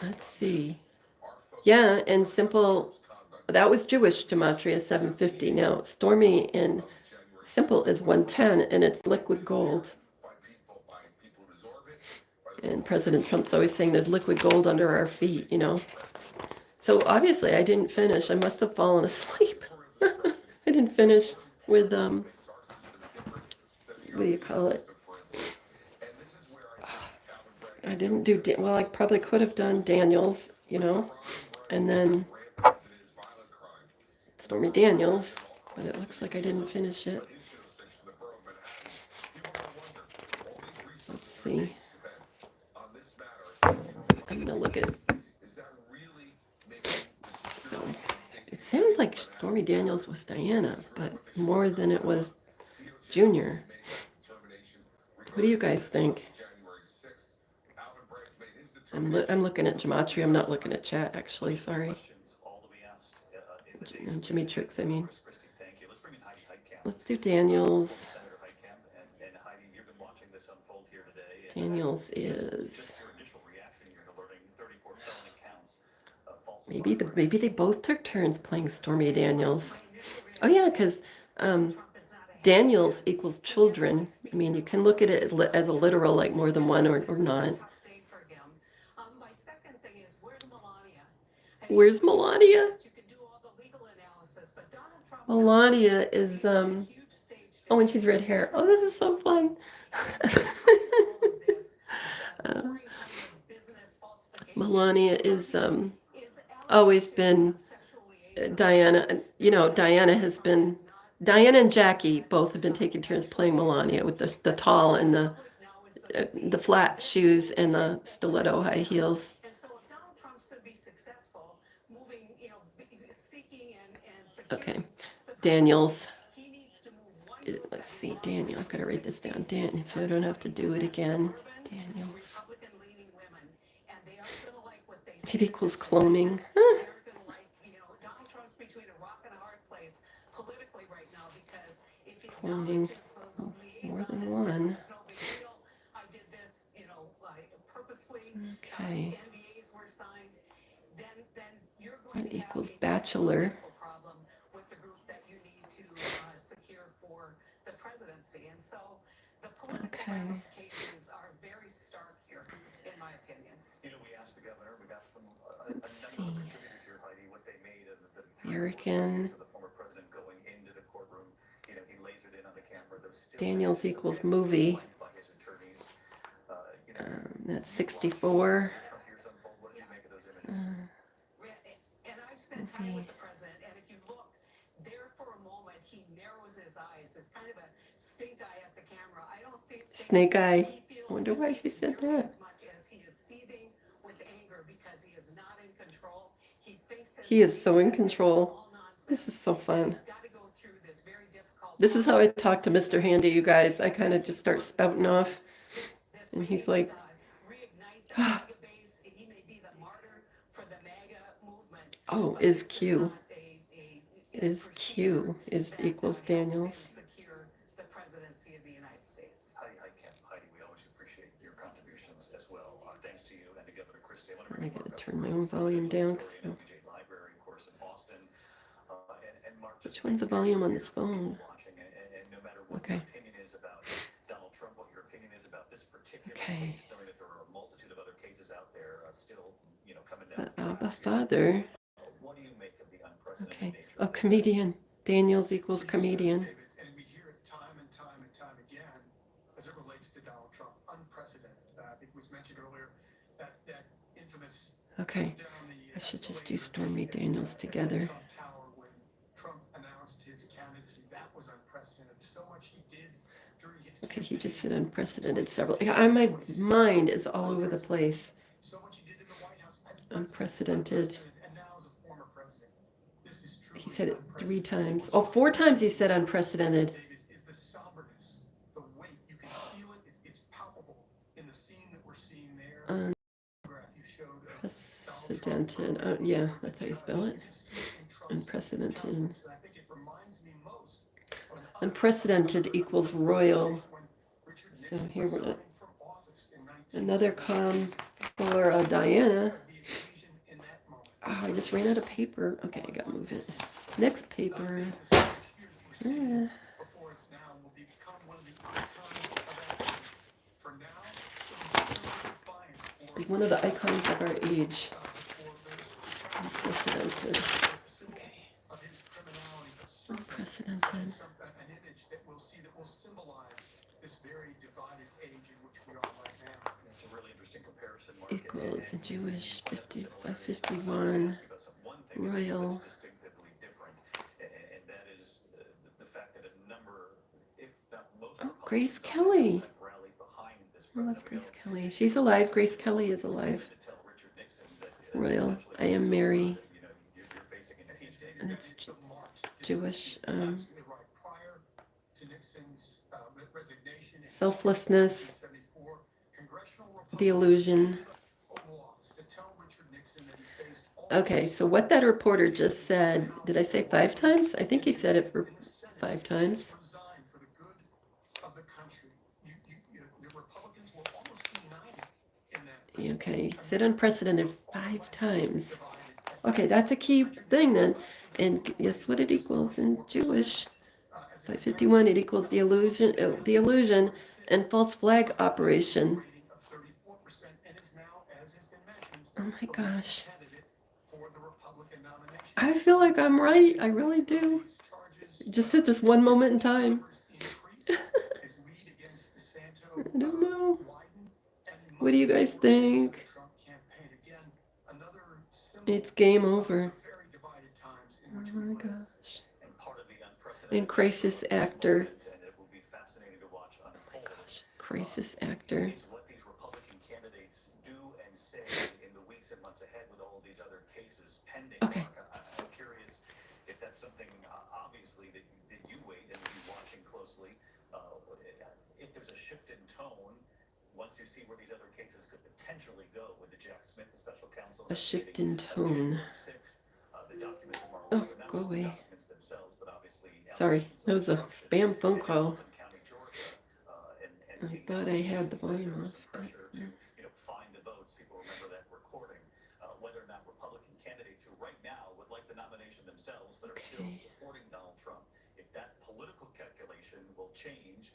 Let's see. Yeah, and simple. That was Jewish gematria 750. Now Stormy in simple is 110, and it's liquid gold. And President Trump's always saying there's liquid gold under our feet, you know. So obviously I didn't finish. I must have fallen asleep. I didn't finish with what do you call it? I didn't do well. I probably could have done Daniels, you know, and then Stormy Daniels, but it looks like I didn't finish it. Let's see. I'm gonna look at. So it sounds like Stormy Daniels was Diana, but more than it was Junior. What do you guys think? I'm looking at gematria. I'm not looking at chat, actually. Sorry. Questions all to be asked in the days and Jimmy weeks Tricks, I ahead. mean. Chris Christie, thank you. Let's bring in Heidi Heitkamp. Let's do Daniels. Senator Heitkamp, and Heidi, you've been watching this unfold here today. And Daniels is just your initial reaction here to learning 34 felony counts of false maybe they both took turns playing Stormy Daniels. Oh yeah, because Daniels equals children. I mean, you can look at it as a literal, like more than one or not. My second thing is, where's Melania? Where's Melania? You can do all the legal analysis, but Donald Trump. Melania is oh, and she's red hair. Oh, this is so fun. Melania is always been Diana. You know, Diana and Jackie both have been taking turns playing Melania with the tall and the flat shoes and the stiletto high heels. And so if Donald Trump's going to be successful, moving, seeking and Okay, Daniels. he needs to move one. Let's see, Daniel. I've got to write this down. Dan, so I don't have to do it again. Daniels. Republican-leaning women, and they aren't going to like what they It equals cloning. They're going to like, Donald Trump's between a rock and a hard place politically right now because if he Cloning. More than one. it's no big deal. I did this, purposefully. Okay. NDAs were signed. Then you're going That to equals have a bachelor. political problem with the group that you need to secure for the presidency. And so the political Okay. ramifications are very stark here, in my opinion. We asked the governor, we've asked them, a Let's number of see. contributors here, Heidi, what they made of the American. of the former president going into the courtroom. He lasered in on the camera. Those still Daniels equals movie. by his attorneys. That's 64. Trump years unfold. What do you make of those Uh, images? And I've spent time with the president, and if you look there for a moment, he narrows his eyes. It's kind of a stink eye at the camera. I don't think Snake eye. he feels Wonder why she said nearly that. as much as he is seething with anger because he is not in control. He thinks that He is so in this control. all nonsense. This is so fun. He's got to go through this very difficult This is how I talk to Mr. Handy, you guys. I kind of just start spouting off. this And may, he's like, reignite the MAGA base. He may be the martyr for the MAGA movement. oh, But is this Q. not Is Q is equals Daniels. secure the presidency of the United States. Heidi Heitkamp. Heidi, we always appreciate your contributions as well. Thanks to you and to Governor Christie. I want to I bring gotta Mark up turn my for own volume down. story in OBJ Library, of course, in Boston. And Mark, Which one's the volume on this phone? watching, and no matter what Okay. your opinion is about Donald Trump, what your opinion is about this particular Okay. case, knowing that there are a multitude of other cases out there still, coming The down. Abba Father. What do you make of the unprecedented Okay. nature Oh, of this? comedian. Daniels equals comedian. David, and we hear it time and time and time again as it relates to Donald Trump. Unprecedented. I think it was mentioned earlier that infamous Okay. down the, I should just do Stormy Daniels together. Trump Tower when Trump announced his candidacy. That was unprecedented. So much he did during his Okay, he just said campaign. unprecedented several. My mind is all over the place. So much he did in the White House as Unprecedented. and now as a former president. This is truly He said it 3 unprecedented. times. Oh, 4 times he said unprecedented. David, is the somberness, the weight. You can feel it. It's palpable in the scene that we're seeing there. Photograph you showed of Donald Trump. Unprecedented. Yeah, that's how you spell it. You can see it in Trump's Unprecedented. countenance, and I think it reminds me most of an Unprecedented equals royal. when Richard So Nixon here was we're serving from office in Another 1970. column for Diana. The occasion in that moment. Oh, I just ran out of paper. Okay, I gotta move it. Next paper. Yeah. Before us now will become one of the icons of our age. For now, some defiance for One of the icons of our age. for those Unprecedented. Okay. of his criminality, a serpent, Unprecedented. an image that we'll see that will symbolize this very divided age in which we are right now. It's a really interesting comparison, Mark. Equals a Jewish 5551. Royal. Distinctively different, and that is the fact that a number, if not most, Oh, Grace Kelly. have rallied behind this I love president. Grace Kelly. She's alive. Grace Kelly is alive. To tell Richard Nixon that, Royal. essentially, I am Mary. you're facing And impeachment. David, And that it's is the march. Jewish. Absolutely right. Prior to Nixon's resignation in selflessness, 1974, congressional the Republicans illusion. a loss to tell Richard Nixon that he faced all Okay, so what that reporter just said, did I say 5 times? I think he said it for 5 times. resign for the good of the country. The Republicans were almost united in that. Okay, said unprecedented 5 times. Okay, that's a key thing then. And guess what it equals in Jewish? 551, it equals the illusion and false flag operation. Oh my gosh. I feel like I'm right. I really do. Just at this one moment in time. I don't know. What do you guys think? It's game over. Oh my gosh. And crisis actor. And it will be fascinating to watch Oh my unfold. gosh. Crisis actor. Is what these Republican candidates do and say in the weeks and months ahead with all of these other cases pending. Okay. Mark, I'm curious if that's something, obviously, that you wait and that you're watching closely. If there's a shift in tone, once you see where these other cases could potentially go with the Jack Smith, the special counsel. A shift in tone. The documents from Oh, Mar-a-Lago, not go just the away. documents themselves, but obviously Sorry, that was a allegations of spam phone in call. Fulton County, Georgia, and I the thought I had the volume there was off, some but pressure to, find the votes. People remember that recording. Whether or not Republican candidates who right now would like the nomination themselves, but are still Okay. supporting Donald Trump, if that political calculation will change,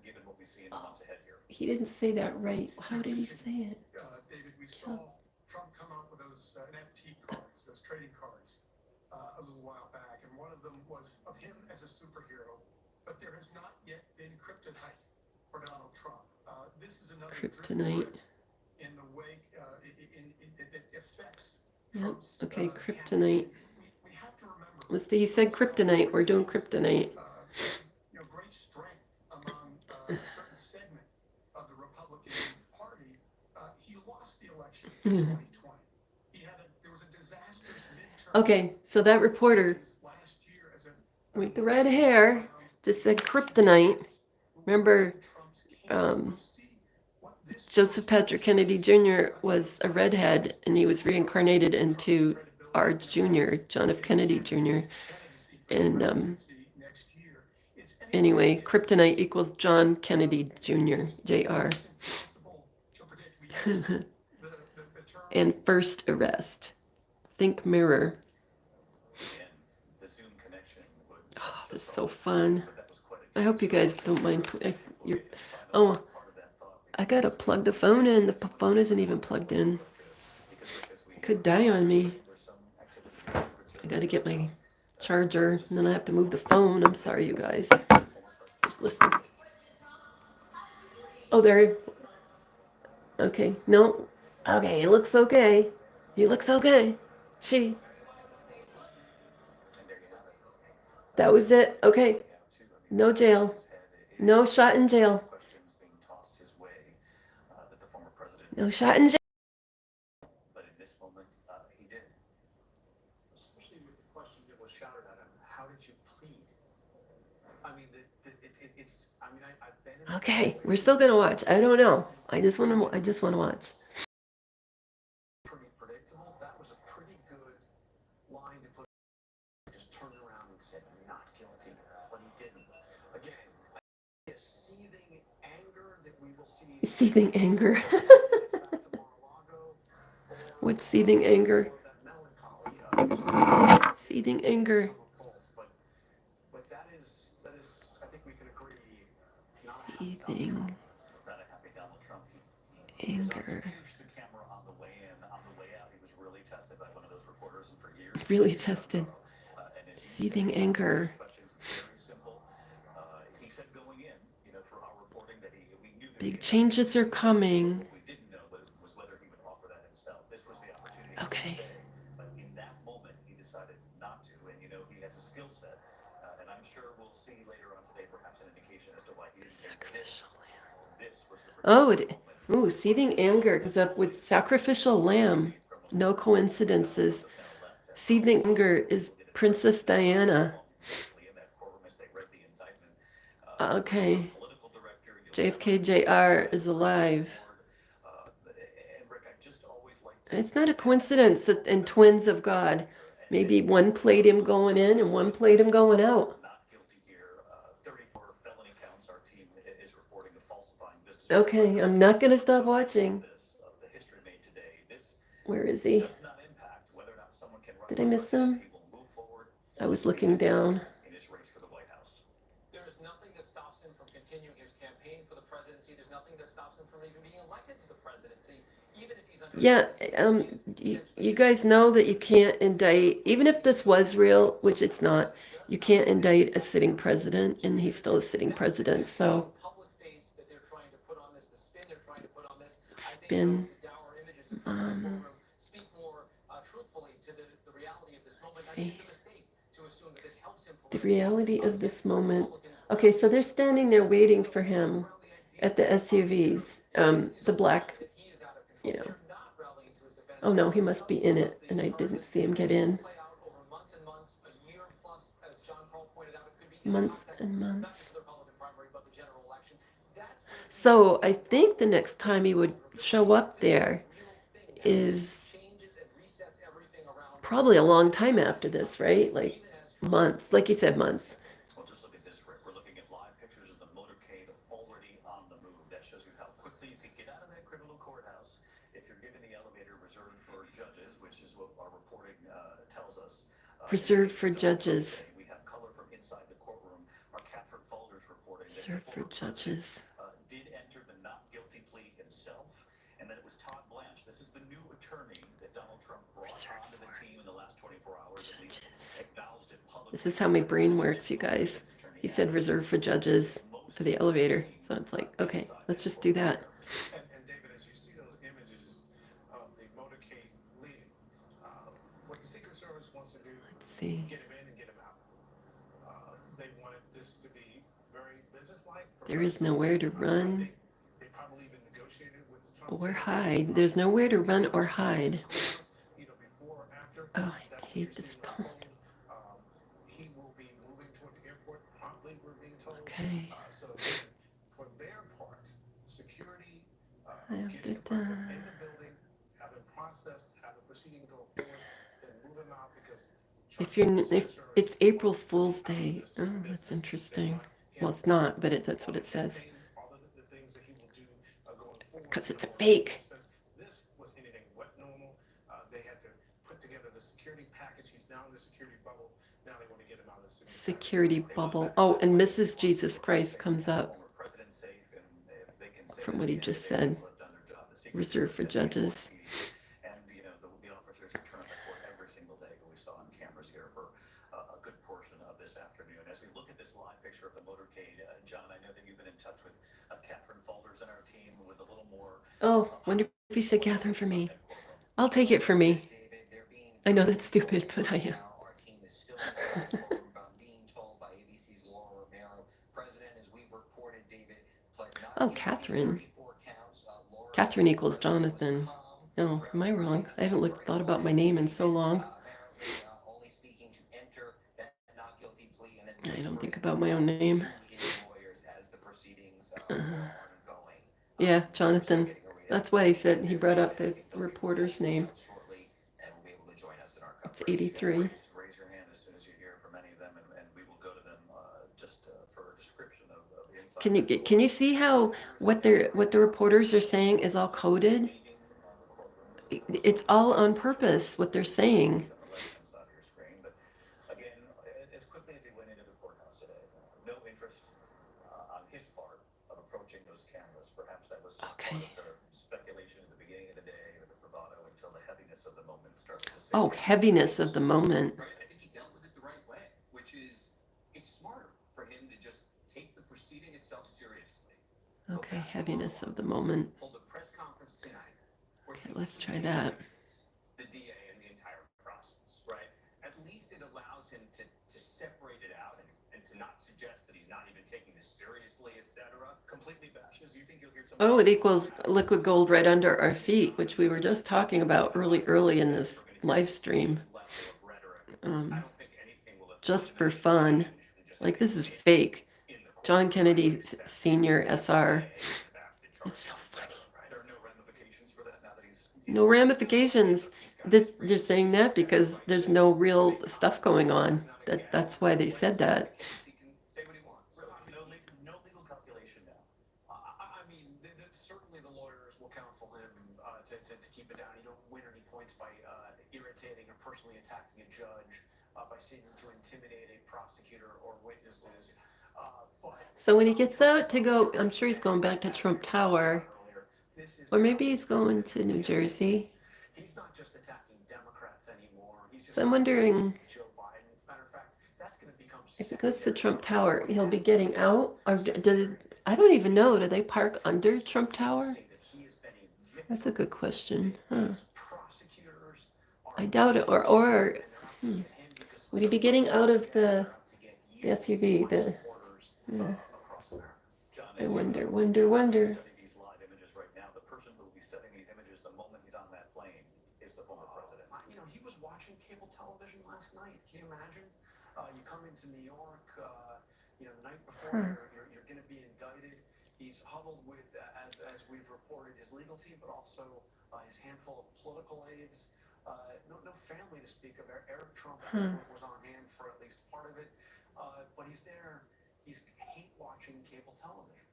given what we see in the months ahead here. He didn't say that right. How did he say it? David, we saw Trump come out with those NFT cards, those trading cards, a little while back, and one of them was of him as a superhero. But there has not yet been kryptonite for Donald Trump. This is another Kryptonite. in the wake that affects Yep. Trump's. Okay, campaign. kryptonite. We have to remember. Let's see. He said kryptonite. We're doing kryptonite. Great strength among a certain segment of the Republican Party. He lost the election in 2020. There was a disastrous midterm. Okay, so that reporter last year as a with the red hair just said kryptonite. Remember, Joseph Patrick Kennedy Jr. was a redhead, and he was reincarnated into our Jr., John F. Kennedy Jr. And anyway, kryptonite equals John Kennedy Jr., Jr. And first arrest. Think mirror. Again, the Zoom connection would. Oh, this is so fun. But that was quite a I hope you guys don't mind. You're, final oh, part of that thought. I gotta plug the phone in. The phone isn't even plugged in. Because we It could die on me. there's some activity. I gotta get my charger, and then I have to move the phone. I'm sorry, you guys. Just listen. Oh, there. Okay, no. Okay, he looks okay. He looks okay. She. And there you have it. That was it. Okay. Now, too, I mean, No jail. his head is No shot in jail. questions being tossed his way that the former president. No shot in jail. But in this moment, he did. Especially with the question that was shouted at him, how did you plead? I mean, it's, I mean, I've been in. Okay, we're still gonna watch. I don't know. I just wanna watch. Pretty predictable. That was a pretty good line to put. Just turned around and said, not guilty, but he didn't. Again, a seething anger that we will see. Seething anger. Back to Mar-a-Lago, or What's seething anger? that melancholy. Seething anger. But that is, I think we can agree, not Seething Not a happy Donald Trump. anger. Pushed the camera on the way in, on the way out. He was really tested by one of those reporters, and for years. Really tested. And as you Seething said, anger. questions very simple. He said going in, through our reporting that we knew that Big changes are coming. What we didn't know was whether he would offer that himself. This was the opportunity. Okay. To stay. But in that moment, he decided not to, and he has a skill set, and I'm sure we'll see later on today perhaps an indication as to why he didn't take this. Sacrificial lamb. This was the Oh, ooh, seething anger comes up with sacrificial lamb. No coincidences. Seething anger is Princess Diana. Okay. Political director. You'll JFK never- Jr. is alive. And Rick, I just always like to. It's not a coincidence that in Twins of God, maybe one played him going in and one played him going out. Not guilty here. 34 felony counts. Our team is reporting the falsifying business. Okay, I'm not going to stop watching. The history made today. This Where is he? does not impact whether or not someone can run Did I for miss him? president. He will move forward I was looking down. in his race for the White House. There is nothing that stops him from continuing his campaign for the presidency. There's nothing that stops him from even being elected to the presidency, even if he's under. Yeah, you guys know that you can't indict, even if this was real, which it's not, you can't indict a sitting president, and he's still a sitting president, so Public face that they're trying to put on this, the spin they're trying to put on this. I think spin. the dour images in front of the courtroom speak more truthfully to the reality of this moment. I think it's a mistake to assume that this helps him. The reality of this moment. Okay, so they're standing there waiting for him at the SUVs, the black, you know. Oh no, he must be in it, and I didn't see him get in. Months and months. So I think the next time he would show up there is probably a long time after this, right? Like months, like you said, months. Well, just look at this, Rick. We're looking at live pictures of the motorcade already on the move. That shows you how quickly you can get out of that criminal courthouse if you're given the elevator reserved for judges, which is what our reporting tells us. Reserved for judges. We have color from inside the courtroom. Our Catherine Falders reporting that Reserved for judges. did enter the not guilty plea himself, and that it was Todd Blanche. This is the new attorney that Donald Trump brought onto the team in the last 24 hours. At least acknowledged it publicly. This is how my brain works, you guys. He said reserved for judges for the elevator. So it's like, okay, let's just do that. And David, as you see those images of the motorcade leaving, what the Secret Service wants to do Let's see. get him in and get him out. They wanted this to be very businesslike. There is nowhere to run They probably even negotiated with Trump. or hide. There's nowhere to run or hide. Either before or after. Oh, I That's what hate you're this seeing phone. unfold. He will be moving toward the airport promptly, we're being told. Okay. So for their part, security, I have getting to, the person in the building, have them processed, have the proceeding go forward, then move them out because. if it's April Fool's Day. Oh, that's interesting. Well, it's not, but that's what it says. Because it's a fake. This was anything but normal. They had to put together the security package. He's now in the security bubble. Now they want to get him out of the Security bubble. Oh, and Mrs. Jesus Christ comes up from what he just said. Reserved for judges. And, you know, the officers return to court every single day who we saw on cameras here for a good portion of this afternoon. As we look at this live picture of the motorcade, John, I know that you've been in touch with Catherine Falders and our team with a little more. Oh, wonder if you said Catherine for me. I'll take it for me. I know that's stupid, but I am. Our team is still inside the courtroom. I'm being told by ABC's Laura Romero, president, as we've reported, David pled not Oh, guilty to Catherine. 34 counts. Laura Catherine equals Jonathan. No, am I wrong? I haven't thought about my name in so long. apparently only speaking to enter that not guilty plea and then I don't think about my own name. to his lawyers as the proceedings are ongoing. Yeah, Jonathan. That's why he said he brought up the reporter's name. Shortly, and will be able to join us in our It's coverage. 83. Raise your hand as soon as you hear from any of them, and we will go to them just for a description of the inside. Can you see how what the reporters are saying is all coded? It's all on purpose what they're saying. But again, as quickly as he went into the courthouse today, no interest on his part of approaching those cameras. Perhaps that was just Okay. part of the speculation at the beginning of the day or the bravado until the heaviness of the moment starts to sink Oh, in. heaviness of the moment. Right, I think he dealt with it the right way, which is, it's smarter for him to just take the proceeding itself seriously. Okay, heaviness of the moment. Hold a press conference tonight. where Okay, he let's try can that. introduce the DA and the entire process, right? At least it allows him to separate it out and to not suggest that he's not even taking this seriously, etc. Completely bashes. You think you'll hear some. Oh, it equals liquid gold right under our feet, which we were just talking about early in this live stream. Just for fun. Like, this is fake. John Kennedy Sr. SR. It's so funny. There are no ramifications for that now that he's No ramifications. They're saying that because there's no real stuff going on. That's why they said that. he can say what he wants. So no legal calculation now. I mean, certainly the lawyers will counsel him to keep it down. You don't win any points by irritating or personally attacking a judge, by seeking to intimidate a prosecutor or witnesses. So when he gets out to go, I'm sure he's going back to Trump Tower, or maybe he's going to New Jersey. He's not just attacking Democrats anymore. He's just So I'm wondering Joe Biden. Matter of fact, that's going to become if he goes to Trump Tower, he'll be getting out, or I don't even know. Do they park under Trump Tower? That's a good question. Huh. I doubt it. Or would he be getting out of the SUV? Yeah. I wonder. Studying these live images right now. The person who will be studying these images the moment he's on that plane is the former president. You know, he was watching cable television last night. Can you imagine? You come into New York, the night before you're going to be indicted. He's huddled with, as we've reported, his legal team, but also his handful of political aides. No family to speak of. Eric Trump was on hand for at least part of it, but he's there. He's hate watching cable television,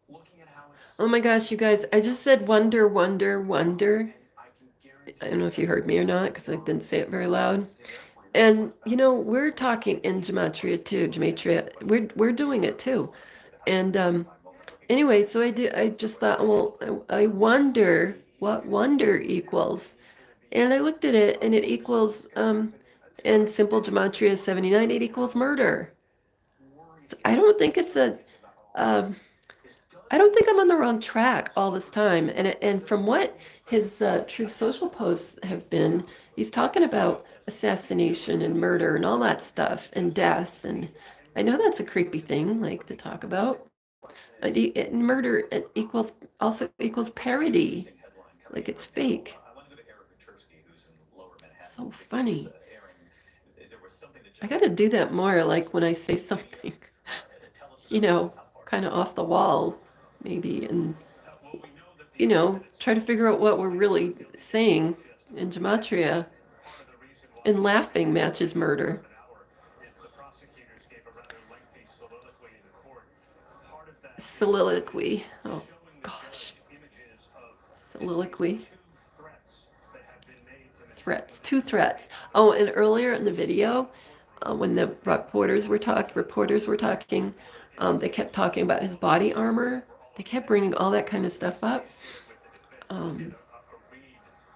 looking at how it's. Oh my gosh, you guys! I just said wonder. I don't know if you heard me or not because I didn't say it very loud. And we're talking in gematria too. We're doing it too. And anyway, so I just thought, well, I wonder what wonder equals. And I looked at it, and it equals in simple gematria 79. It equals murder. So I don't think it's I don't think I'm on the wrong track all this time. And from what his Truth Social posts have been, he's talking about assassination and murder and all that stuff and death. And I know that's a creepy thing, like, to talk about. Murder also equals parody, like it's fake. I want to go to Eric Petersky, who's in Lower Manhattan. So funny. There was something that I got to do that more, like when I say something, kind of off the wall, maybe, and try to figure out what we're really saying in gematria. And laughing matches murder. Soliloquy. Oh gosh. Soliloquy. Threats. 2 threats. Oh, and earlier in the video, when the reporters were talking, they kept talking about his body armor. They kept bringing all that kind of stuff up.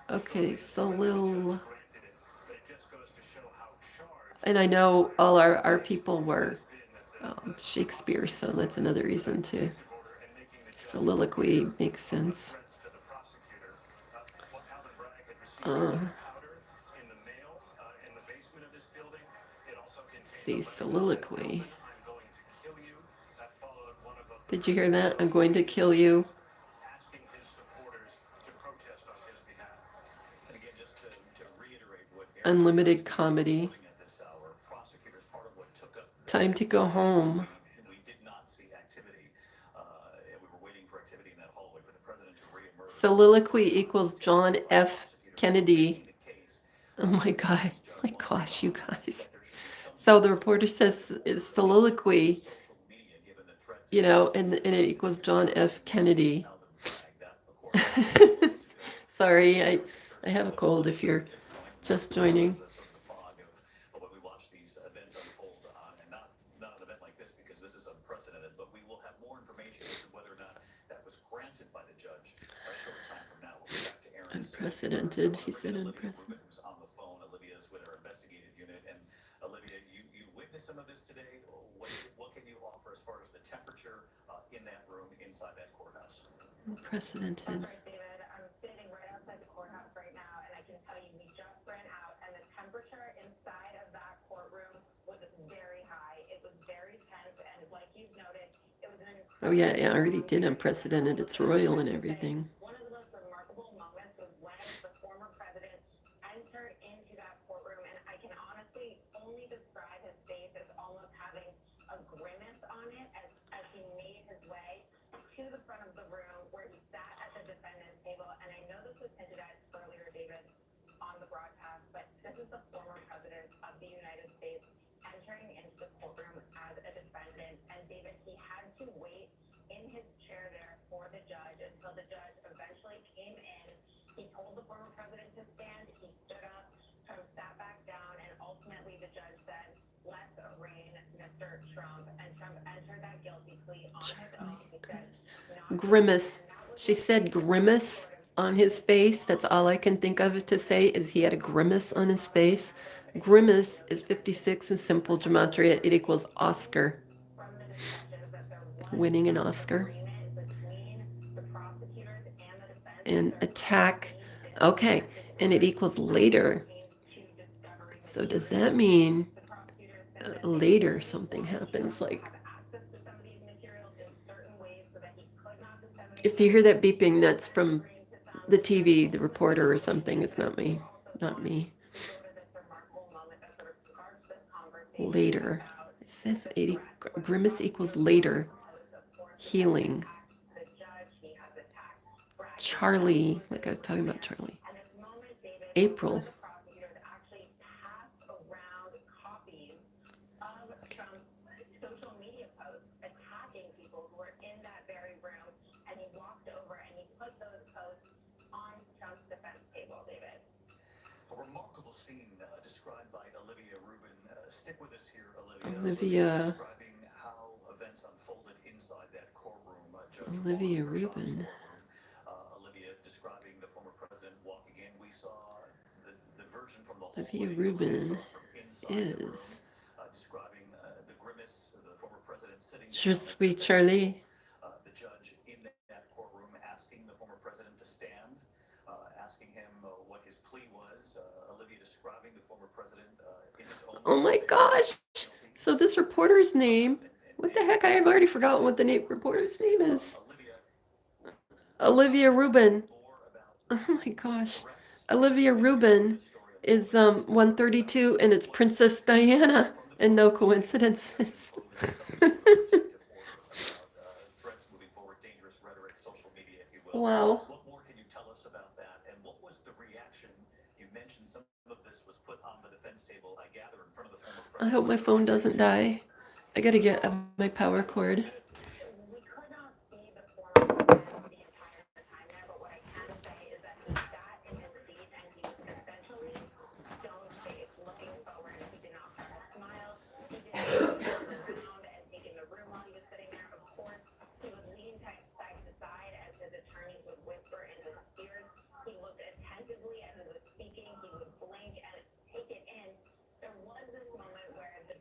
Okay, and I know all our people were Shakespeare, so that's another reason to soliloquy makes sense. See, soliloquy. Did you hear that? I'm going to kill you. Unlimited comedy. Time to go home. We did not see activity. We were waiting for activity in that hallway for the president to reemerge. Soliloquy equals John F. Kennedy. Oh my God. My gosh, you guys. So the reporter says it's soliloquy, and it equals John F. Kennedy. Sorry, I have a cold if you're just joining. When we watch these events unfold, and not an event like this because this is unprecedented, but we will have more information as to whether or not that was granted by the judge a short time from now. We'll be back to Aaron. Unprecedented, he said unprecedented. On the phone, Olivia's with our investigative unit, and Olivia, you witnessed some of this today. What can you offer as far as the temperature in that room inside that courthouse? Unprecedented. David, I'm sitting right outside the courthouse right now, and I can tell you we just ran out, and the temperature inside of that courtroom was very high. It was very tense, and like you've noted, it was an Oh yeah, I already did unprecedented. It's royal and everything. One of the most remarkable moments was when the former president entered into that courtroom, and I can honestly only describe his face as almost having a grimace on it broadcast, but this is the former president of the United States entering into the courtroom as a defendant. And David, he had to wait in his chair there for the judge until the judge eventually came in. He told the former president to stand. He stood up, Trump sat back down, and ultimately the judge said, "Let's arraign Mr. Trump." And Trump entered that guilty plea on his own. He said, Grimace. She said grimace on his face. That's all I can think of to say is he had a grimace on his face. Grimace is 56 in simple gematria. It equals Oscar. Winning an Oscar. And attack. Okay. And it equals later. So does that mean later something happens? Like, if you hear that beeping, that's from the TV, the reporter or something. It's not me. Not me. Later. It says 80. Grimace equals later. Healing. Charlie. Like I was talking about Charlie. April. Scene described by Olivia Rubin. Stick with us here, Olivia. Describing how events unfolded inside that courtroom. Olivia Rubin. Olivia describing the former president walking in. We saw the version from the Olivia Rubin is describing the grimace of the former president sitting. Je suis Charlie. The judge in that courtroom asking the former president to stand, asking him what his plea was. Olivia describing the former president in his own. Oh my gosh. So this reporter's name, what the heck? I have already forgotten what the reporter's name is. Olivia Rubin. Oh my gosh. Olivia Rubin is 132 and it's Princess Diana, and no coincidences. Wow. What more can you tell us about that? And what was the reaction? You mentioned some of this was put on the defense table, I gather, in front of the former president. I hope my phone doesn't die. I gotta get my power cord. We could not see the former president the entire time there, but what I can say is that he sat in his seat and he was essentially stone-faced, looking forward. He did not try to smile. He did not turn around and take in the room while he was sitting there. Of course, he was leaning side to side as his attorneys would whisper in his ears. He looked attentively as he was speaking. He would blink and take it in. There was this moment where the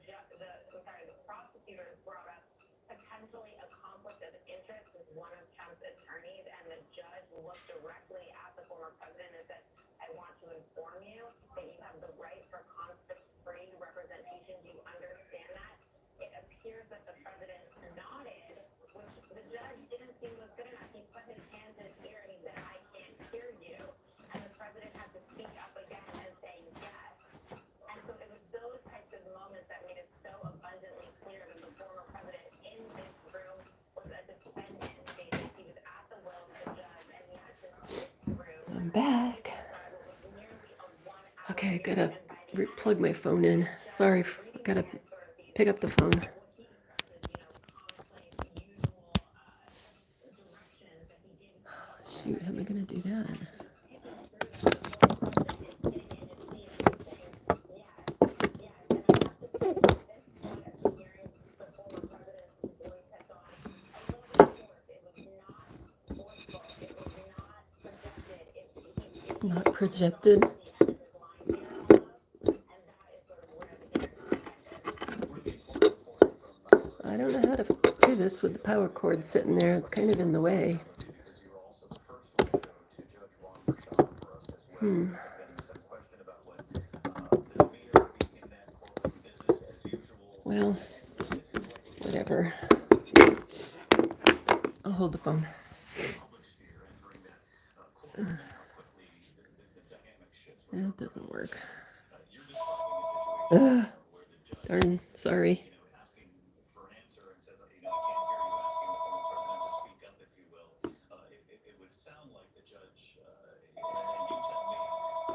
prosecutors brought up potentially a conflict of interest with one of Trump's attorneys, and the judge looked directly at the former president and said, "I want to inform you that you have the right for conflict-free representation. Do you understand that?" It appears that the president nodded, which the judge didn't think was good enough. He put his hand to his ear and he said, "I can't hear you." And the president had to speak up again and say yes. And so it was those types of moments that made it so abundantly clear that the former president in this room was a defendant. He was at the will of the judge, and he had to sit through. I'm back. Okay, I gotta plug my phone in. Sorry, gotta pick up the phone. Shoot, how am I gonna do that? Not projected. I don't know how to do this with the power cord sitting there. It's kind of in the way. Well, whatever. I'll hold the phone. That doesn't work. Darn, sorry.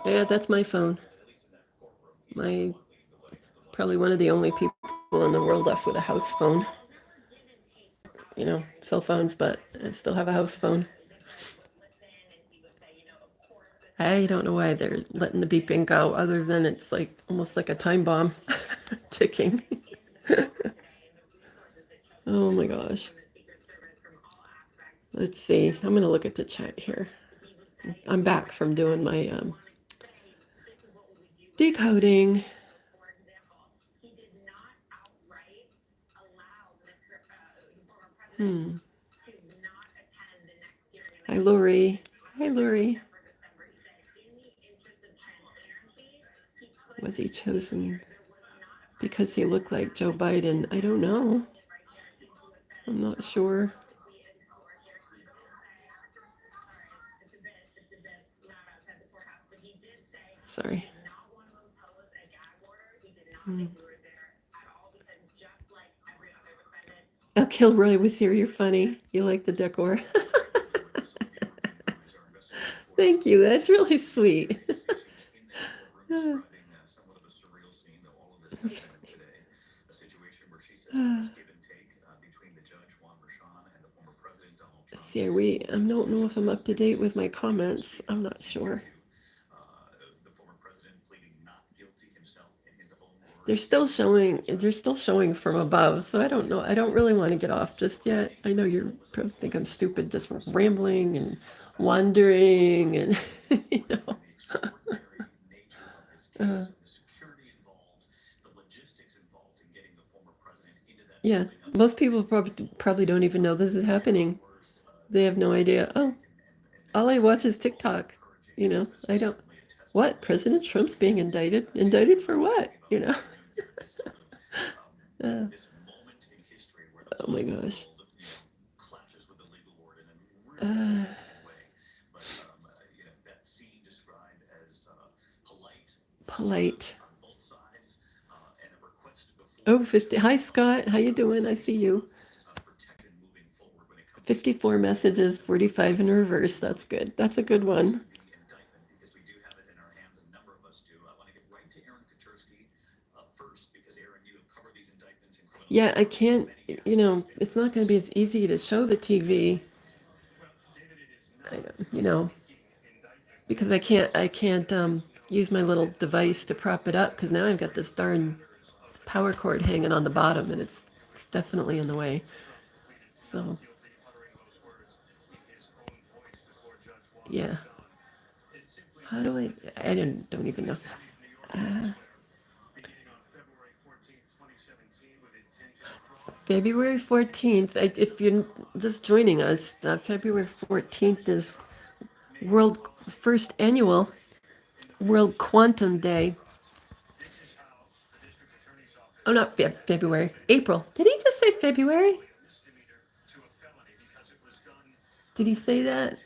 Yeah, that's my phone. My probably one of the only people in the world left with a house phone. You know, cell phones, but I still have a house phone. I don't know why they're letting the beeping go, other than it's like almost like a time bomb ticking. Oh my gosh. Let's see. I'm going to look at the chat here. I'm back from doing my decoding. Hi, Lori. Hi, Lori. Was he chosen because he looked like Joe Biden? I don't know. I'm not sure. Sorry. Oh, Kilroy was here. You're funny. You like the decor. Thank you. That's really sweet. See, I don't know if I'm up to date with my comments. I'm not sure. They're still showing from above, so I don't know. I don't really want to get off just yet. I know you probably think I'm stupid just rambling and wandering and you know. Yeah, most people probably don't even know this is happening. They have no idea. Oh, all I watch is TikTok. You know, I don't. What? President Trump's being indicted? Indicted for what? You know. Oh my gosh. Polite. Oh, 50. Hi, Scott. How you doing? I see you. 54 messages, 45 in reverse. That's good. That's a good one. Yeah, I can't, you know, it's not going to be as easy to show the TV, you know, because I can't use my little device to prop it up because now I've got this darn power cord hanging on the bottom and it's definitely in the way. So, yeah. How do I don't even know. February 14th, if you're just joining us, February 14th is first annual World Quantum Day. Oh, not February, April. Did he just say February? Did he say that?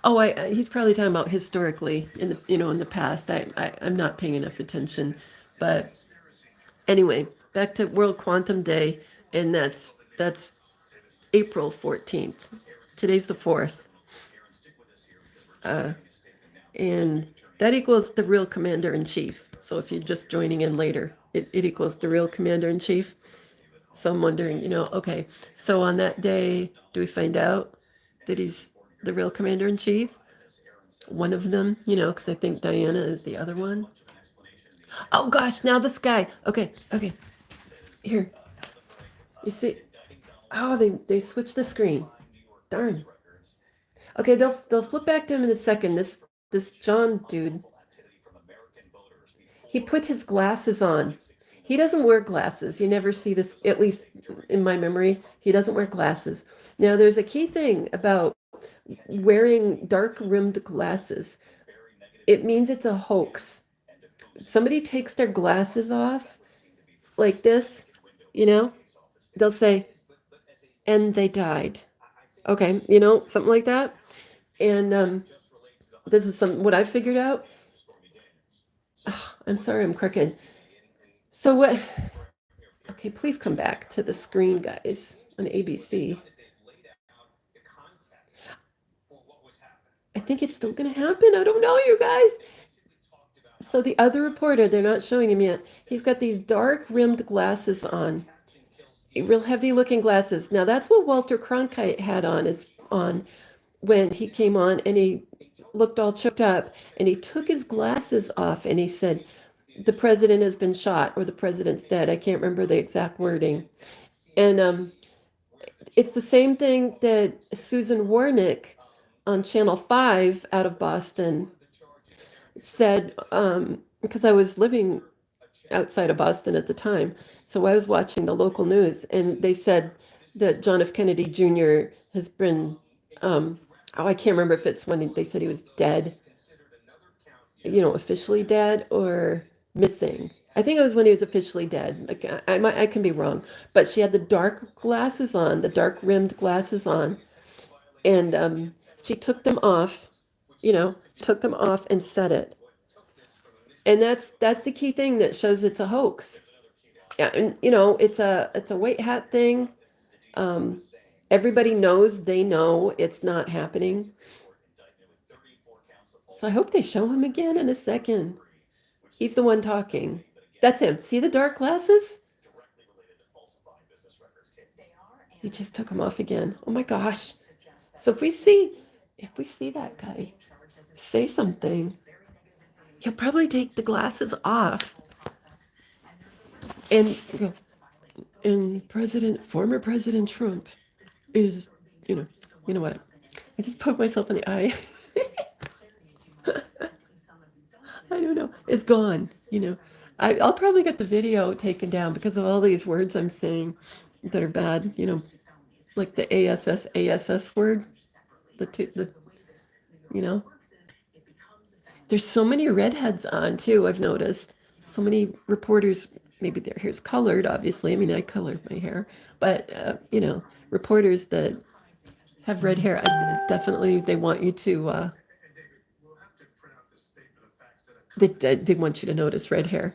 Oh, he's probably talking about historically in the past. I'm not paying enough attention, but anyway, back to World Quantum Day, and that's April 14th. Today's the 4th. And that equals the real commander-in-chief. So if you're just joining in later, it equals the real commander-in-chief. So I'm wondering, okay, so on that day, do we find out that he's the real commander-in-chief? One of them, because I think Diana is the other one. Oh gosh, now this guy. Okay. Here. You see? Oh, they switched the screen. Darn. Okay, they'll flip back to him in a second. This John dude. He put his glasses on. He doesn't wear glasses. You never see this, at least in my memory. He doesn't wear glasses. Now, there's a key thing about wearing dark-rimmed glasses. It means it's a hoax. Somebody takes their glasses off like this, they'll say, and they died. Okay, something like that. And this is what I figured out. Oh, I'm sorry, I'm crooked. So what? Okay, please come back to the screen, guys, on ABC. I think it's still going to happen. I don't know, you guys. So the other reporter, they're not showing him yet. He's got these dark rimmed glasses on, real heavy looking glasses. Now that's what Walter Cronkite had on when he came on, and he looked all choked up, and he took his glasses off and he said, "The president has been shot," or "The president's dead." I can't remember the exact wording. And it's the same thing that Susan Warnick on Channel 5 out of Boston said, because I was living outside of Boston at the time. So I was watching the local news, and they said that John F. Kennedy Jr. has been, I can't remember if it's when they said he was dead, officially dead or missing. I think it was when he was officially dead. I can be wrong, but she had the dark glasses on, the dark rimmed glasses on, and she took them off, took them off and said it. And that's the key thing that shows it's a hoax. Yeah, and it's a white hat thing. Everybody knows they know it's not happening. So I hope they show him again in a second. He's the one talking. That's him. See the dark glasses? He just took them off again. Oh my gosh. So if we see that guy say something, he'll probably take the glasses off and go, and former President Trump is, you know what? I just poked myself in the eye. I don't know. It's gone, I'll probably get the video taken down because of all these words I'm saying that are bad, like the ASS word, There's so many redheads on too, I've noticed. So many reporters, maybe their hair's colored, obviously. I mean, I colored my hair, but, reporters that have red hair, definitely they want you to, they want you to notice red hair.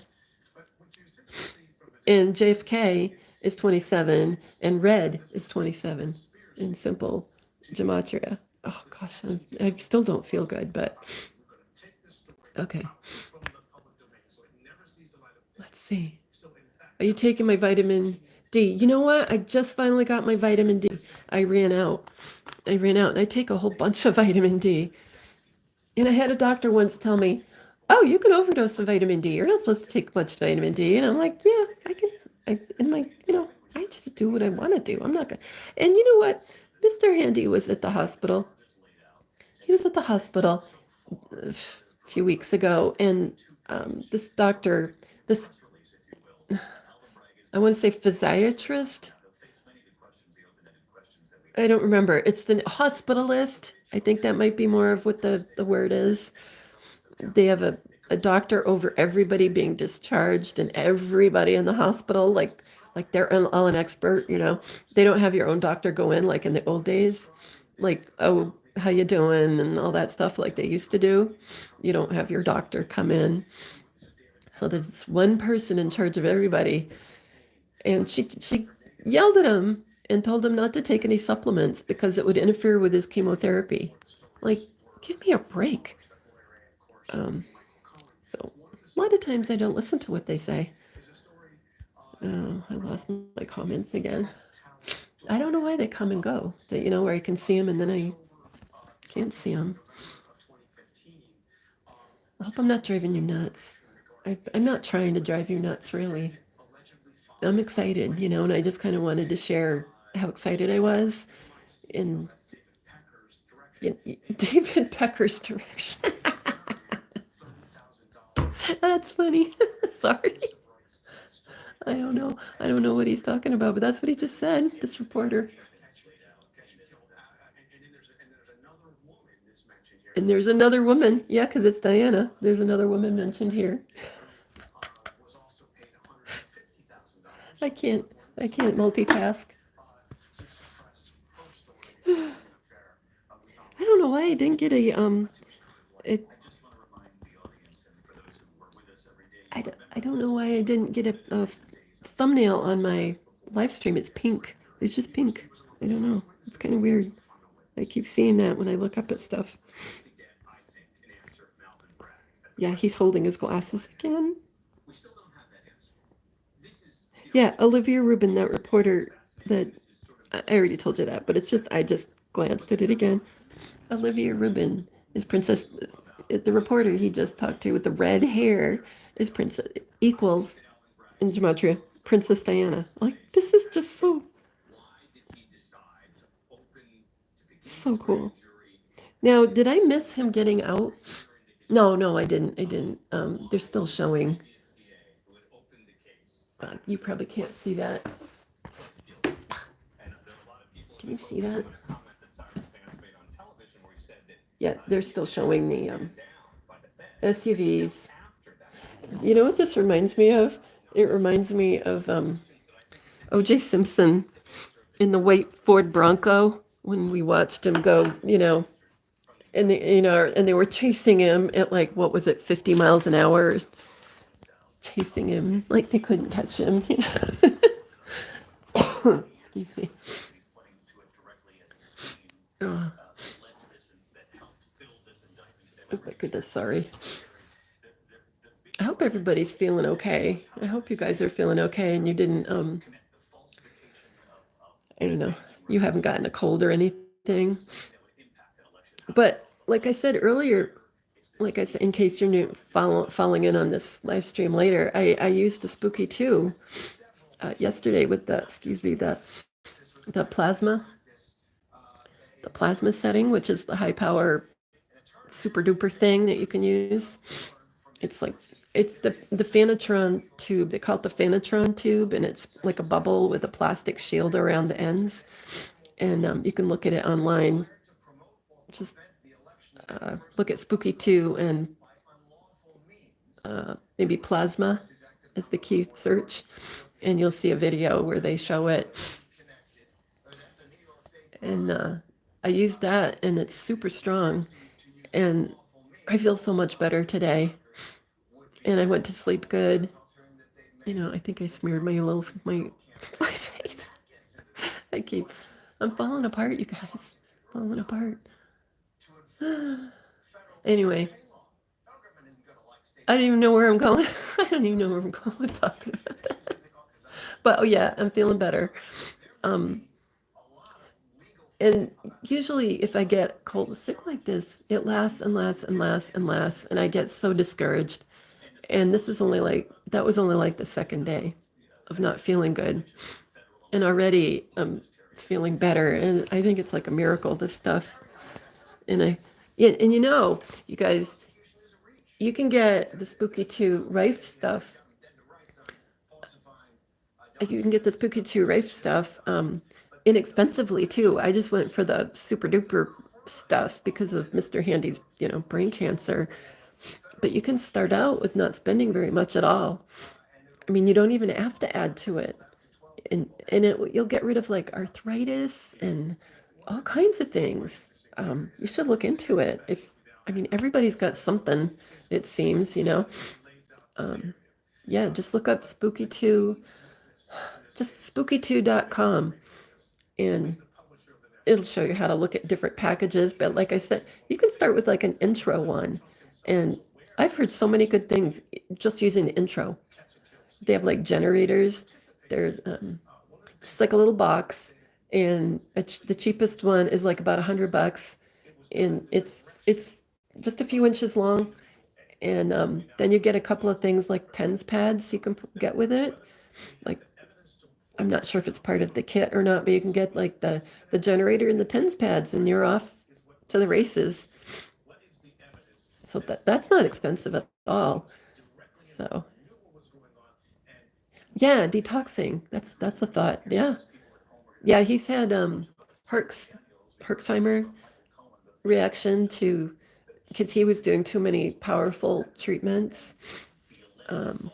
And JFK is 27, and red is 27 in simple gematria. Oh gosh, I still don't feel good, but okay. Let's see. Are you taking my vitamin D? You know what? I just finally got my vitamin D. I ran out, and I take a whole bunch of vitamin D. And I had a doctor once tell me, "Oh, you can overdose of vitamin D. You're not supposed to take much vitamin D." And I'm like, "Yeah, I can." I just do what I want to do. I'm not gonna. And you know what? Mr. Handy was at the hospital. He was at the hospital a few weeks ago, and this doctor, I want to say physiatrist. I don't remember. It's the hospitalist. I think that might be more of what the word is. They have a doctor over everybody being discharged and everybody in the hospital, like they're all an expert, They don't have your own doctor go in like in the old days, like, "Oh, how you doing?" and all that stuff like they used to do. You don't have your doctor come in. So there's this one person in charge of everybody. And she yelled at him and told him not to take any supplements because it would interfere with his chemotherapy. Like, give me a break. So a lot of times I don't listen to what they say. Oh, I lost my comments again. I don't know why they come and go. Where I can see them and then I can't see them. I hope I'm not driving you nuts. I'm not trying to drive you nuts, really. I'm excited, and I just kind of wanted to share how excited I was in David Pecker's direction. That's funny. Sorry. I don't know what he's talking about, but that's what he just said, this reporter. And there's another woman. Yeah, because it's Diana. There's another woman mentioned here. I can't multitask. I don't know why I didn't get I don't know why I didn't get a thumbnail on my live stream. It's pink. It's just pink. I don't know. It's kind of weird. I keep seeing that when I look up at stuff. Yeah, he's holding his glasses again. We still don't have that answer. This is, Yeah, Olivia Rubin, that reporter that I already told you that, but it's just I just glanced at it again. Olivia Rubin is Princess. The reporter he just talked to with the red hair is Princess equals in gematria Princess Diana. Like this is just so so cool. Now, did I miss him getting out? No, I didn't. I didn't. They're still showing. You probably can't see that. Can you see that? Yeah, they're still showing the SUVs. You know what this reminds me of? It reminds me of O.J. Simpson in the white Ford Bronco when we watched him go, and they were chasing him at like, what was it, 50 miles an hour, chasing him like they couldn't catch him. Excuse me. Oh. Oh my goodness, sorry. I hope everybody's feeling okay. I hope you guys are feeling okay and you didn't, I don't know, you haven't gotten a cold or anything. But like I said earlier, like I said, in case you're new, following in on this live stream later, I used the Spooky 2 yesterday with the plasma setting, which is the high power super duper thing that you can use. It's the Fanatron tube. They call it the Fanatron tube, and it's like a bubble with a plastic shield around the ends. And you can look at it online. Just look at Spooky 2 and maybe plasma as the key search, and you'll see a video where they show it. And I used that, and it's super strong, and I feel so much better today. And I went to sleep good. I think I smeared my face. I'm falling apart, you guys. Falling apart. Anyway, I don't even know where I'm going. I don't even know where I'm going with talking about that. But oh yeah, I'm feeling better. And usually if I get cold sick like this, it lasts and lasts and lasts and lasts, and I get so discouraged. And that was only like the second day of not feeling good. And already I'm feeling better. And I think it's like a miracle, this stuff. And you guys, you can get the Spooky 2 Rife stuff. You can get the Spooky 2 Rife stuff inexpensively too. I just went for the super duper stuff because of Mr. Handy's, brain cancer. But you can start out with not spending very much at all. I mean, you don't even have to add to it. And you'll get rid of like arthritis and all kinds of things. You should look into it. Everybody's got something, it seems, yeah, just look up Spooky 2, just spooky2.com, and it'll show you how to look at different packages. But like I said, you can start with like an intro one. And I've heard so many good things just using the intro. They have like generators. They're just like a little box, and the cheapest one is like about $100, and it's just a few inches long. And then you get a couple of things like TENS pads you can get with it. Like, I'm not sure if it's part of the kit or not, but you can get like the generator and the TENS pads, and you're off to the races. So that's not expensive at all. So yeah, detoxing. That's a thought. Yeah. He's had Herxheimer reaction because he was doing too many powerful treatments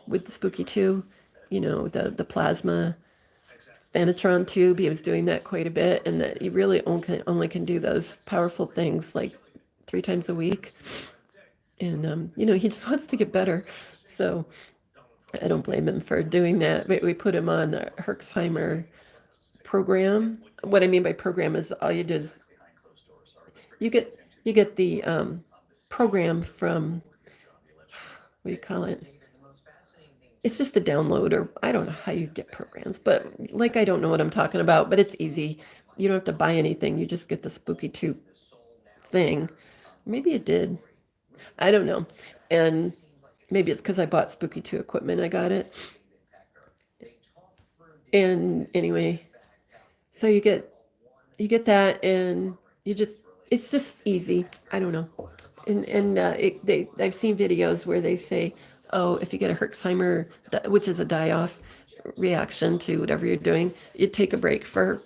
with the Spooky 2. The plasma Fanatron tube. He was doing that quite a bit, and that you really only can do those powerful things like 3 times a week. And, he just wants to get better. So I don't blame him for doing that. We put him on the Herxheimer program. What I mean by program is all you do is you get the program from what do you call it? It's just a download, or I don't know how you get programs, but like I don't know what I'm talking about, but it's easy. You don't have to buy anything. You just get the Spooky Tube thing. Maybe it did. I don't know. And maybe it's because I bought Spooky 2 equipment. I got it. And anyway, so you get that, and it's just easy. I don't know. And I've seen videos where they say, oh, if you get a Herxheimer, which is a die-off reaction to whatever you're doing, you take a break for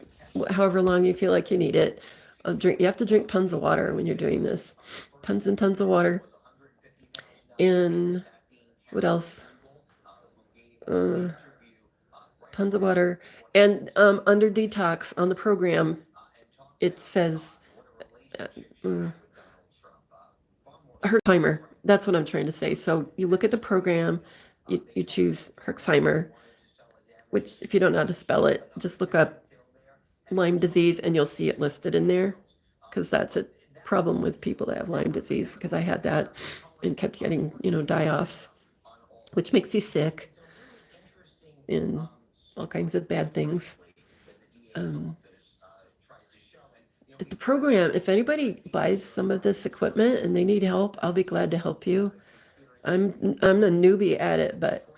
however long you feel like you need it. You have to drink tons of water when you're doing this. Tons and tons of water. And what else? Tons of water. And under detox on the program, it says Herxheimer. That's what I'm trying to say. So you look at the program, you choose Herxheimer, which if you don't know how to spell it, just look up Lyme disease and you'll see it listed in there, because that's a problem with people that have Lyme disease, because I had that and kept getting, die-offs, which makes you sick and all kinds of bad things. The program, if anybody buys some of this equipment and they need help, I'll be glad to help you. I'm a newbie at it, but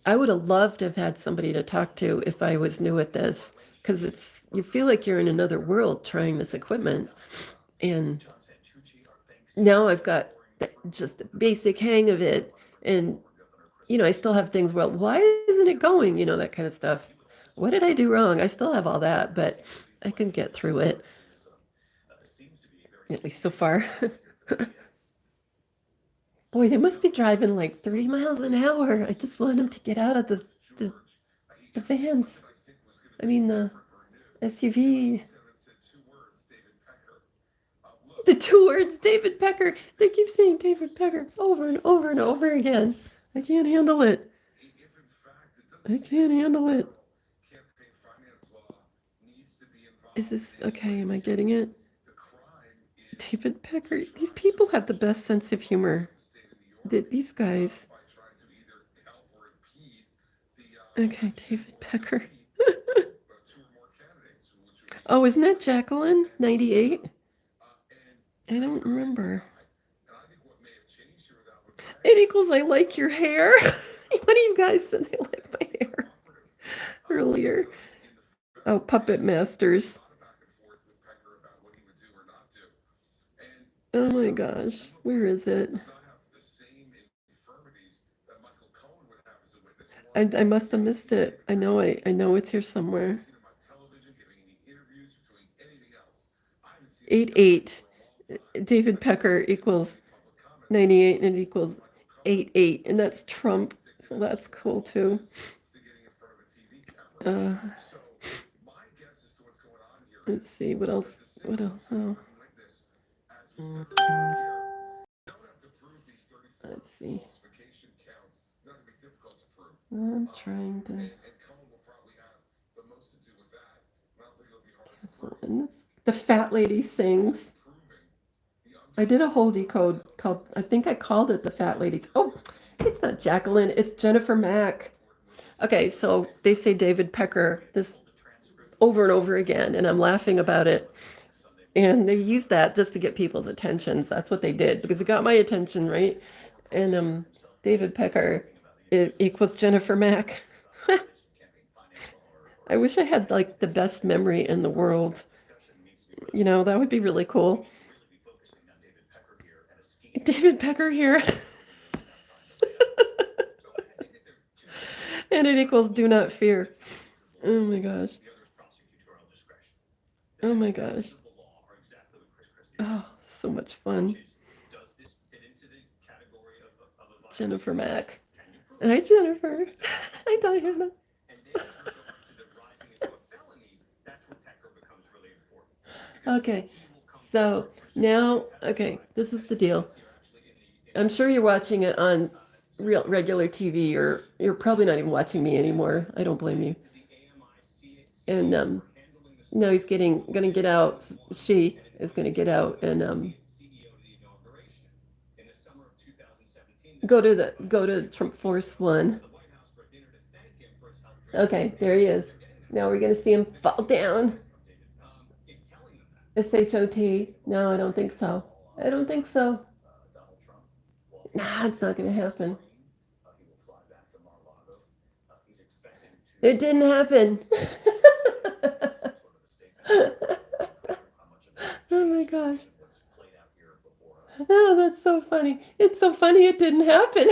I would have loved to have had somebody to talk to if I was new at this, because you feel like you're in another world trying this equipment. And now I've got just the basic hang of it. And, I still have things, well, why isn't it going? That kind of stuff. What did I do wrong? I still have all that, but I can get through it, at least so far. Boy, they must be driving like 30 miles an hour. I just want them to get out of the vans. I mean, the SUV. The 2 words, David Pecker. They keep saying David Pecker over and over and over again. I can't handle it. I can't handle it. Is this okay? Am I getting it? David Pecker. These people have the best sense of humor. These guys. Okay, David Pecker. Oh, isn't that Jacqueline? 98? I don't remember. It equals I like your hair. One of you guys said they like my hair earlier. Oh, Puppet Masters. Oh my gosh, where is it? I must have missed it. I know it's here somewhere. 88. David Pecker equals 98, and it equals 88, and that's Trump. So that's cool too. Let's see what else. Oh. Let's see. I'm trying to. And the fat lady sings. I did a whole decode called, I think I called it the Fat Ladies. Oh, it's not Jacqueline, it's Jennifer Mack. Okay, so they say David Pecker this over and over again, and I'm laughing about it. And they use that just to get people's attentions. That's what they did, because it got my attention, right? And David Pecker, it equals Jennifer Mack. I wish I had like the best memory in the world. That would be really cool. David Pecker here. And it equals do not fear. Oh my gosh. Oh my gosh. Oh, so much fun. Jennifer Mack. Hi, Jennifer. Hi, Diana. Okay, so now, this is the deal. I'm sure you're watching it on regular TV, or you're probably not even watching me anymore. I don't blame you. And now he's gonna get out. She is gonna get out, and Go to Trump Force One. Okay, there he is. Now we're gonna see him fall down. SHOT. No, I don't think so. I don't think so. Nah, it's not gonna happen. It didn't happen. Oh my gosh. Oh, that's so funny. It's so funny it didn't happen.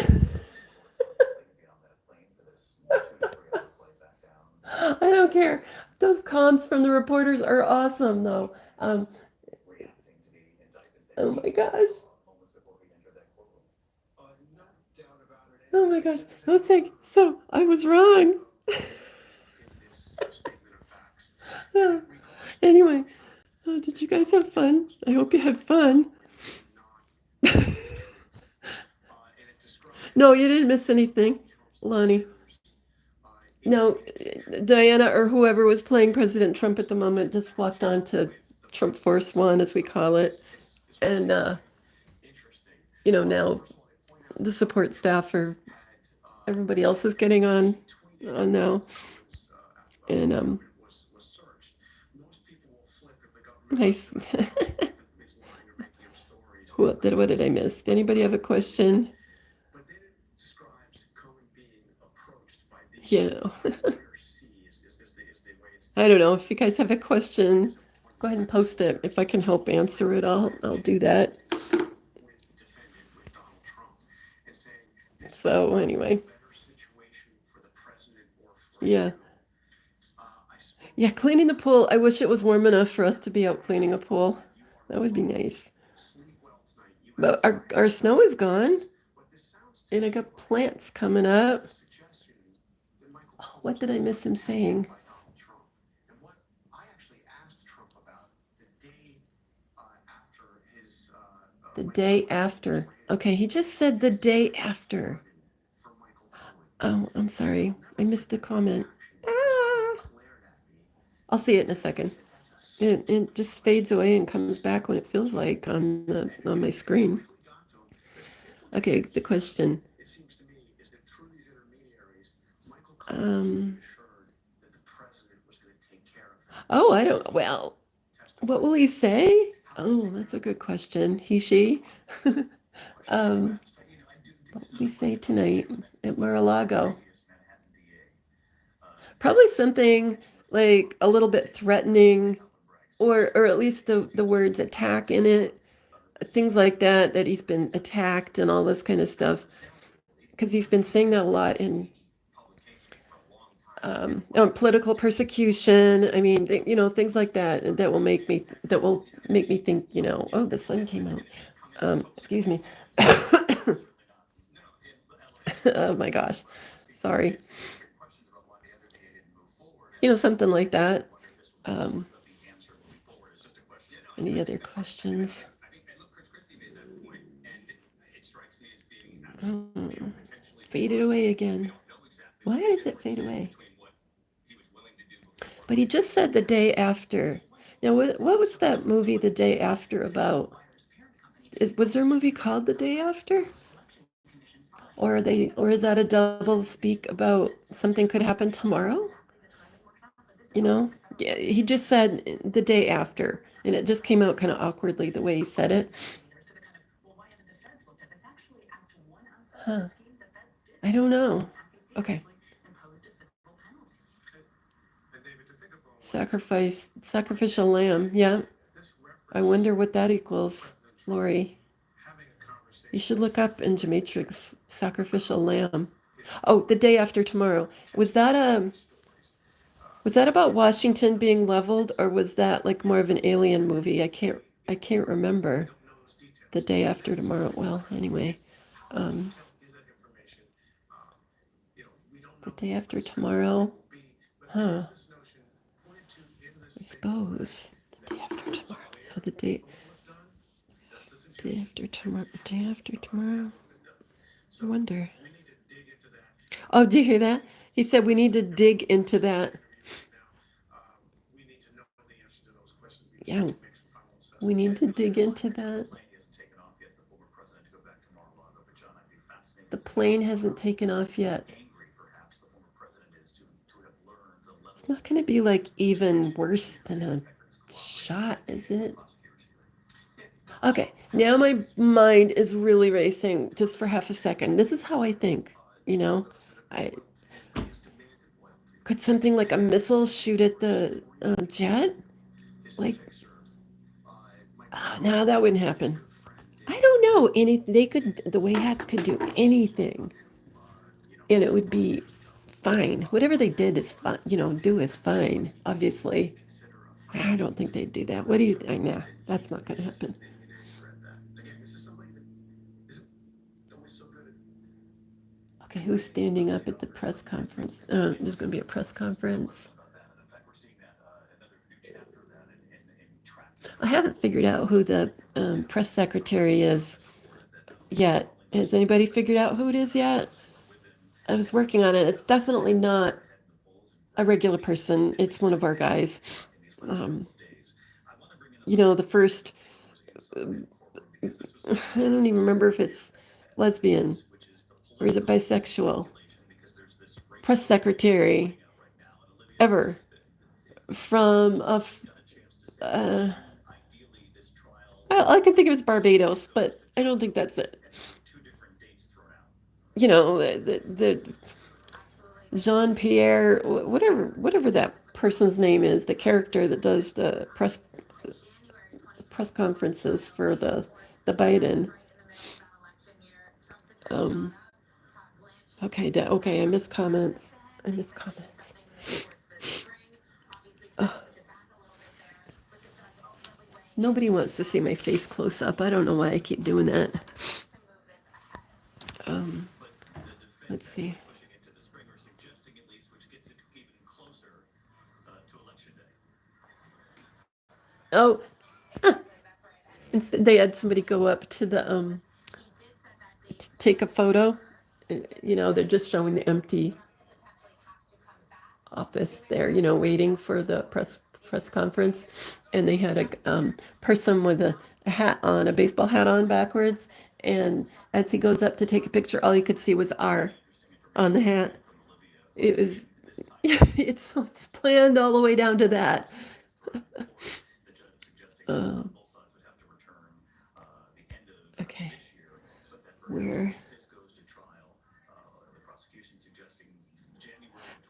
I don't care. Those comms from the reporters are awesome, though. Oh my gosh. Oh my gosh. Oh, so I was wrong. Anyway, did you guys have fun? I hope you had fun. No, you didn't miss anything, Lonnie. No, Diana or whoever was playing President Trump at the moment just walked on to Trump Force One, as we call it. And, now the support staff or everybody else is getting on now. And, nice. What did I miss? Did anybody have a question? Yeah. I don't know. If you guys have a question, go ahead and post it. If I can help answer it, I'll do that. So anyway. Yeah. Yeah, cleaning the pool. I wish it was warm enough for us to be out cleaning a pool. That would be nice. But our snow is gone. And I got plants coming up. Oh, what did I miss him saying? The day after. Okay, he just said the day after. Oh, I'm sorry. I missed the comment. I'll see it in a second. It just fades away and comes back when it feels like on my screen. Okay, the question. Oh, I don't. Well, what will he say? Oh, that's a good question. He, she. What will he say tonight at Mar-a-Lago? Probably something like a little bit threatening, or at least the words attack in it, things like that he's been attacked and all this kind of stuff, because he's been saying that a lot in political persecution. I mean, things like that will make me think, oh, the sun came out. Excuse me. Oh my gosh, sorry. Something like that. Any other questions? Faded away again. Why does it fade away? But he just said the day after. Now, what was that movie, The Day After, about? Was there a movie called The Day After? Or is that a double speak about something could happen tomorrow? Yeah, he just said the day after, and it just came out kind of awkwardly the way he said it. Huh. I don't know. Okay. Sacrificial lamb. Yeah. I wonder what that equals, Lori. You should look up in Gematrix sacrificial lamb. Oh, the day after tomorrow. Was that about Washington being leveled, or was that like more of an alien movie? I can't remember. The day after tomorrow. Well, anyway. The day after tomorrow. Huh. I suppose. The day after tomorrow. So the day after tomorrow. Day after tomorrow. I wonder. Oh, did you hear that? He said we need to dig into that. Yeah. We need to dig into that. The plane hasn't taken off yet. angry perhaps the former president is to have learned the level It's not going to be like even worse than a shot, is it? Okay, now my mind is really racing just for half a second. This is how I think, you know. I could something like a missile shoot at the jet? Like, no, that wouldn't happen. I don't know. The Wayhats could do anything, and it would be fine. Whatever they did is fine. Do is fine. Obviously, I don't think they'd do that. What do you think? Nah, that's not going to happen. Okay, who's standing up at the press conference? There's going to be a press conference. I haven't figured out who the press secretary is yet. Has anybody figured out who it is yet? I was working on it. It's definitely not a regular person. It's one of our guys. The first, I don't even remember if it's lesbian or is it bisexual press secretary ever from I can think of it as Barbados, but I don't think that's it. The Jean-Pierre, whatever that person's name is, the character that does the press conferences for the Biden. Okay, I missed comments. Nobody wants to see my face close up. I don't know why I keep doing that. Let's see. Oh, they had somebody go up to the to take a photo. They're just showing the empty office there, waiting for the press conference, and they had a person with a hat on, a baseball hat on backwards, and as he goes up to take a picture, all you could see was R on the hat. It was it's planned all the way down to that. Okay, where?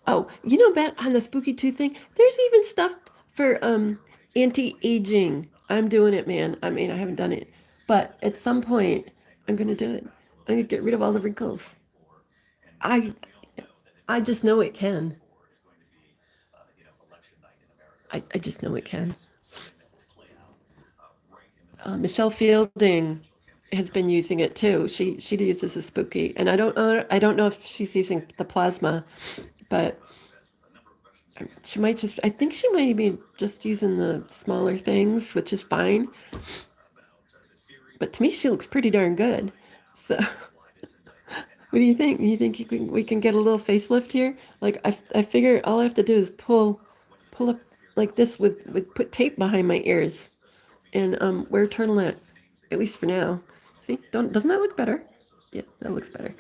Oh, back on the Spooky Tooth thing, there's even stuff for anti-aging. I'm doing it, man. I mean, I haven't done it, but at some point, I'm gonna do it. I'm gonna get rid of all the wrinkles. I just know it can. I just know it can. Michelle Fielding has been using it too. She uses a Spooky, and I don't know if she's using the plasma, but she might just. I think she might be just using the smaller things, which is fine. But to me, she looks pretty darn good. So, what do you think? You think we can get a little facelift here? Like I figure all I have to do is pull up like this with put tape behind my ears, and wear a turtleneck, at least for now. See, doesn't that look better? Yeah, that looks better.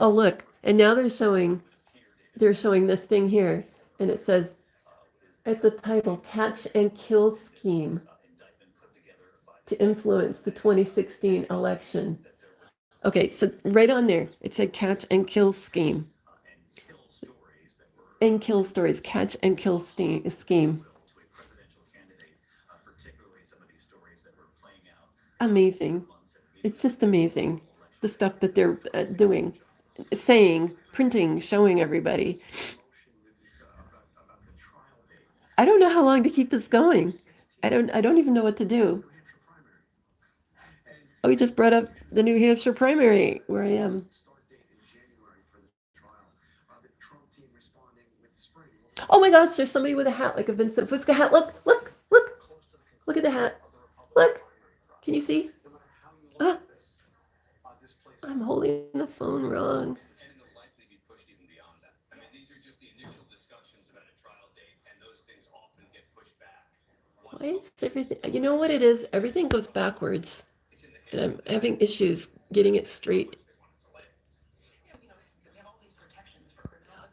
Oh look, and now they're showing this thing here, and it says at the title, "Catch and Kill Scheme to Influence the 2016 Election." Okay, so right on there, it said "Catch and Kill Scheme." And kill stories, catch and kill scheme. Amazing. It's just amazing, the stuff that they're doing, saying, printing, showing everybody. I don't know how long to keep this going. I don't even know what to do. Oh, we just brought up the New Hampshire primary where I am. Oh my gosh, there's somebody with a hat, like a Vincent Fusca hat. Look at the hat. Look, can you see? I'm holding the phone wrong. And it'll likely be pushed even beyond that. I mean, these are just the initial discussions about a trial date, and those things often get pushed back. Why is everything? You know what it is? Everything goes backwards. and I'm having issues getting it straight.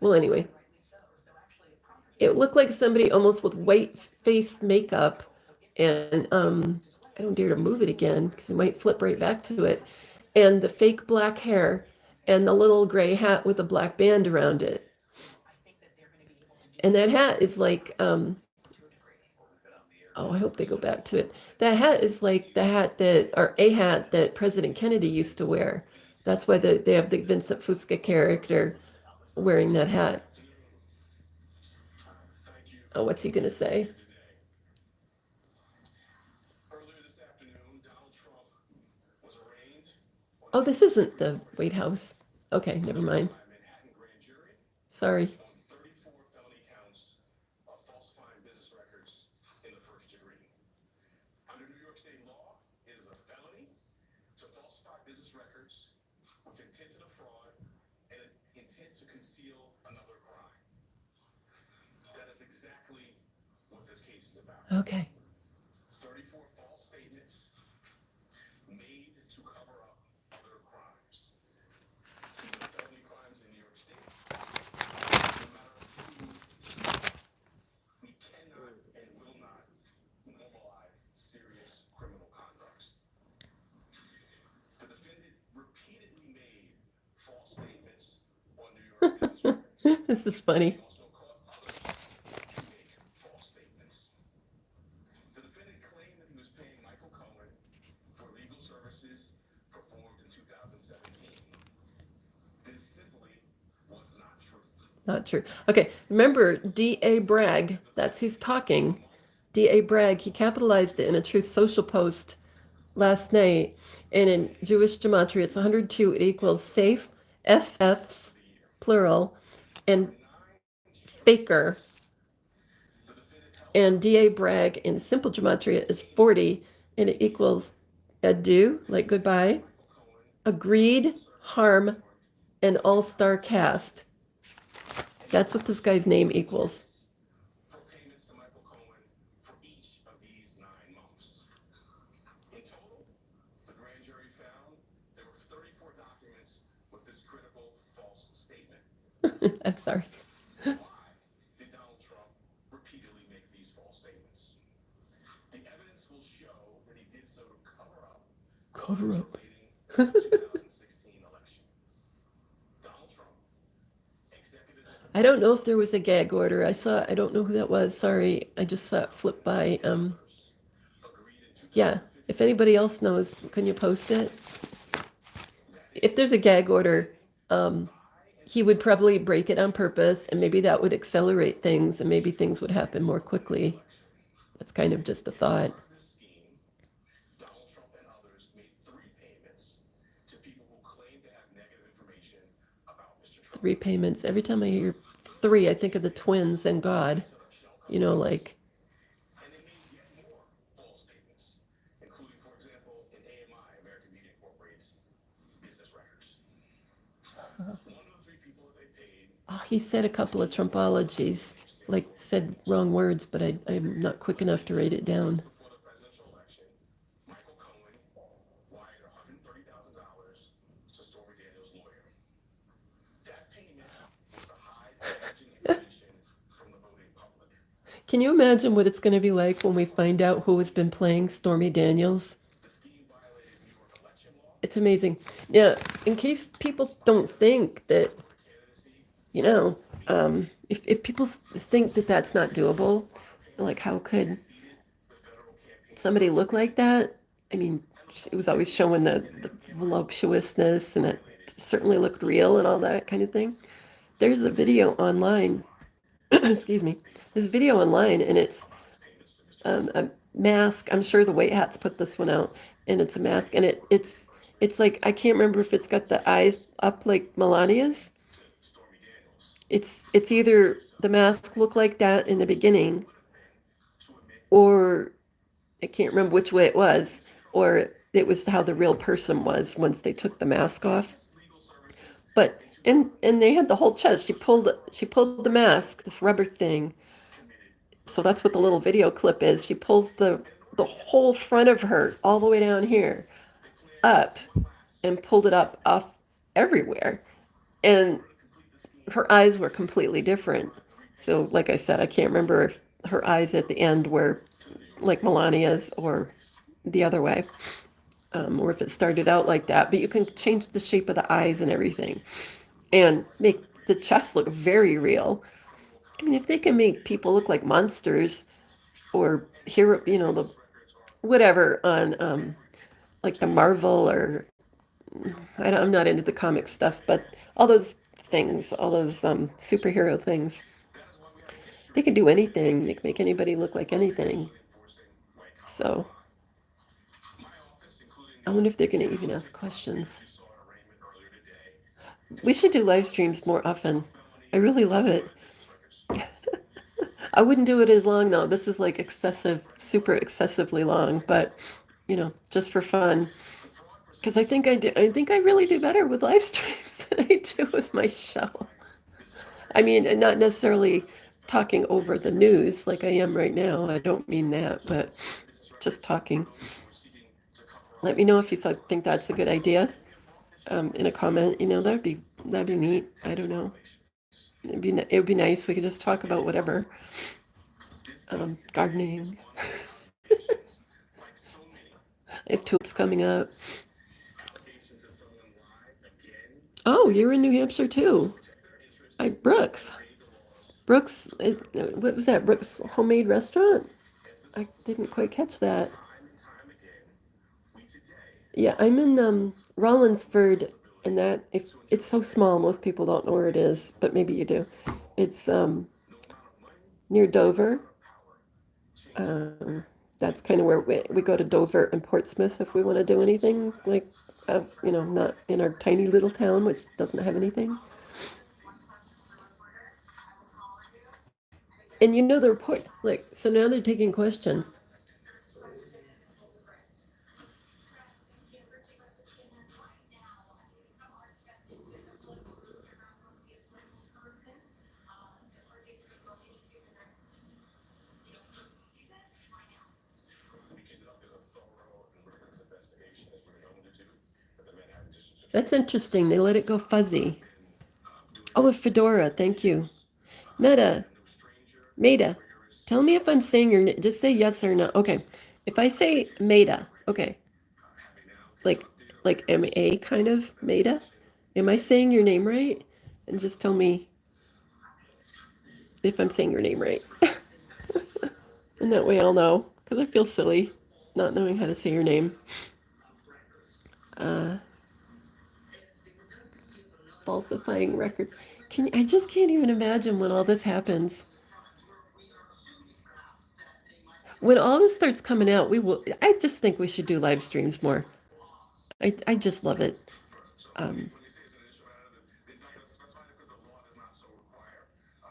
Well, anyway, it looked like somebody almost with white face makeup, and I don't dare to move it again because it might flip right back to it, and the fake black hair and the little gray hat with a black band around it. And that hat is like, oh, I hope they go back to it. That hat is like the hat that, or a hat that President Kennedy used to wear. That's why they have the Vincent Fusca character wearing that hat. Oh, what's he gonna say? Oh, this isn't the White House. Okay, never mind. Sorry. Okay. 34 false statements made to cover up other crimes. These are felony crimes in New York State. No matter who, we cannot and will not normalize serious criminal conduct. The defendant repeatedly made false statements on New York business records. This is funny. Not true. Okay, remember D.A. Bragg, that's who's talking. D.A. Bragg, he capitalized it in a Truth Social post last night. And in Jewish gematria, it's 102. It equals safe, FFs, plural, and faker. And D.A. Bragg in simple gematria is 40, and it equals adieu, like goodbye, agreed, harm, and all-star cast. That's what this guy's name equals. For payments to Michael Cohen for each of these 9 months. In total, the grand jury found there were 34 documents with this critical false statement. I'm sorry. Why did Donald Trump repeatedly make these false statements? The evidence will show that he did so to cover up. Relating to the 2016 election. Donald Trump. I don't know if there was a gag order. I don't know who that was. Sorry. I just saw it flip by. Yeah. If anybody else knows, can you post it? If there's a gag order, he would probably break it on purpose, and maybe that would accelerate things, and maybe things would happen more quickly. That's kind of just a thought. Donald Trump and others made 3 payments to people who claim to have negative information about Mr. Trump. 3 payments. Every time I hear 3, I think of the twins and God. You know, like. And they made yet more false statements, including, for example, in AMI, American Media Incorporated's business records. One of the 3 people that they paid. Oh, he said a couple of Trumpologies, like said wrong words, but I'm not quick enough to write it down. Before the presidential election, Michael Cohen wired $130,000 to Stormy Daniels' lawyer. That payment was to hide damaging information from the voting public. Can you imagine what it's going to be like when we find out who has been playing Stormy Daniels? The scheme violated New York election law. It's amazing. Now, in case people don't think that, you know, if people think that that's not doable, like how could somebody look like that? I mean, it was always showing the voluptuousness, and it certainly looked real and all that kind of thing. There's a video online, excuse me, there's a video online, and it's a mask. I'm sure the White Hats put this one out, and it's a mask, and it's like, I can't remember if it's got the eyes up like Melania's. It's either the mask looked like that in the beginning, or I can't remember which way it was, or it was how the real person was once they took the mask off. But and they had the whole chest. She pulled the mask, this rubber thing. So that's what the little video clip is. She pulls the whole front of her all the way down here. up and pulled it up off everywhere. And her eyes were completely different. So, like I said, I can't remember if her eyes at the end were like Melania's or the other way, or if it started out like that. But you can change the shape of the eyes and everything and make the chest look very real. I mean, if they can make people look like monsters or hero, the whatever on like the Marvel or I'm not into the comic stuff, but all those things, all those superhero things, they can do anything. They can make anybody look like anything. So I wonder if they're going to even ask questions. We should do live streams more often. I really love it. I wouldn't do it as long though. This is like excessive, super excessively long, but just for fun. Because I think I think I really do better with live streams than I do with my show. I mean, not necessarily talking over the news like I am right now. I don't mean that, but just talking. Let me know if you think that's a good idea in a comment. That'd be neat. I don't know. It would be nice. We could just talk about whatever. Gardening. I have tulips coming up. Oh, you're in New Hampshire too. Brooks. Brooks, what was that? Brooks Homemade Restaurant? I didn't quite catch that. Yeah, I'm in Rollinsford, and that if it's so small, most people don't know where it is, but maybe you do. It's near Dover. That's kind of where we go to Dover and Portsmouth if we want to do anything like, not in our tiny little town, which doesn't have anything. And the report, like, so now they're taking questions. That's interesting. They let it go fuzzy. Oh, a fedora. Thank you. Meta. Tell me if I'm saying your name. Just say yes or no. Okay. If I say Meta, okay. Like M-A kind of Meta. Am I saying your name right? And just tell me if I'm saying your name right. And that way I'll know. Because I feel silly not knowing how to say your name. Falsifying records. I just can't even imagine when all this happens. When all this starts coming out, I just think we should do live streams more. I just love it.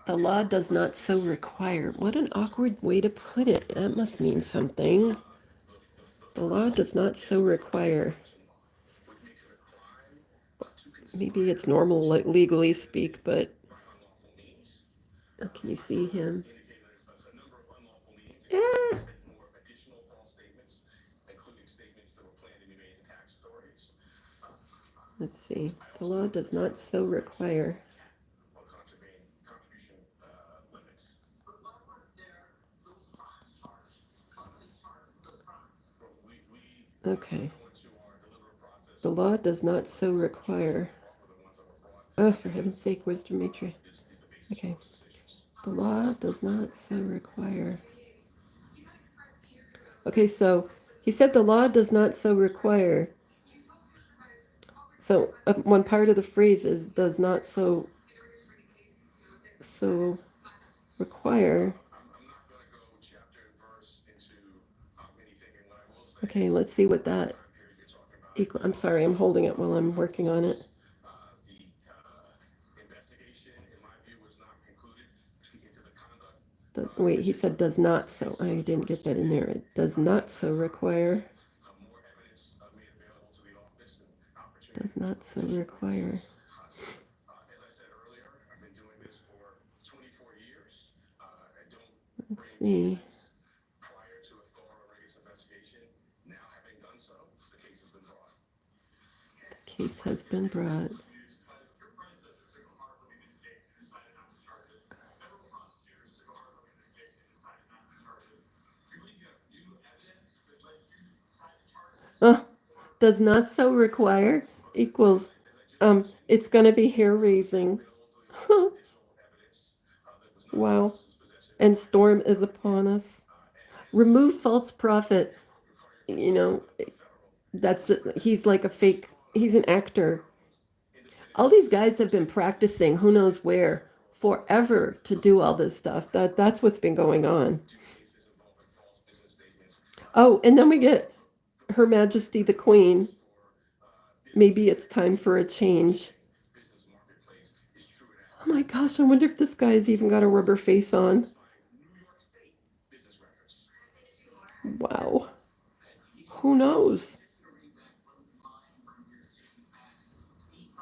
The law does not so require. What an awkward way to put it. That must mean something. The law does not so require. Maybe it's normal, like legally speak, but can you see him? Yeah. Let's see. The law does not so require. Okay. The law does not so require. Oh, for heaven's sake, where's Dimitri? Okay. The law does not so require. Okay, so he said the law does not so require. So one part of the phrase is does not so require. Okay, let's see what that equal. I'm sorry, I'm holding it while I'm working on it. Wait, he said does not so. I didn't get that in there. It does not so require. Does not so require. Let's see. Case has been brought. Does not so require equals it's going to be hair raising. Wow. And storm is upon us. Remove false prophet. You know, he's like a fake, he's an actor. All these guys have been practicing who knows where forever to do all this stuff. That's what's been going on. Oh, and then we get Her Majesty the Queen. Maybe it's time for a change. Oh my gosh, I wonder if this guy's even got a rubber face on. Wow. Who knows?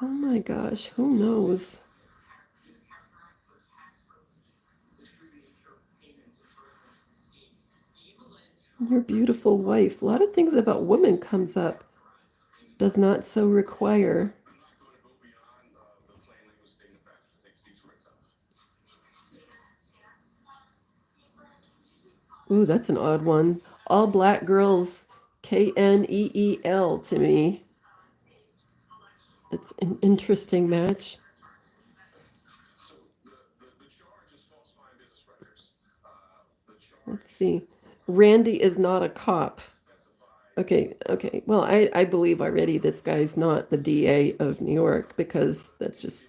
Oh my gosh, who knows? Your beautiful wife. A lot of things about women comes up. Does not so require. Ooh, that's an odd one. All black girls, Kneel to me. It's an interesting match. Let's see. Randy is not a cop. Okay. Well, I believe already this guy's not the DA of New York because that's just,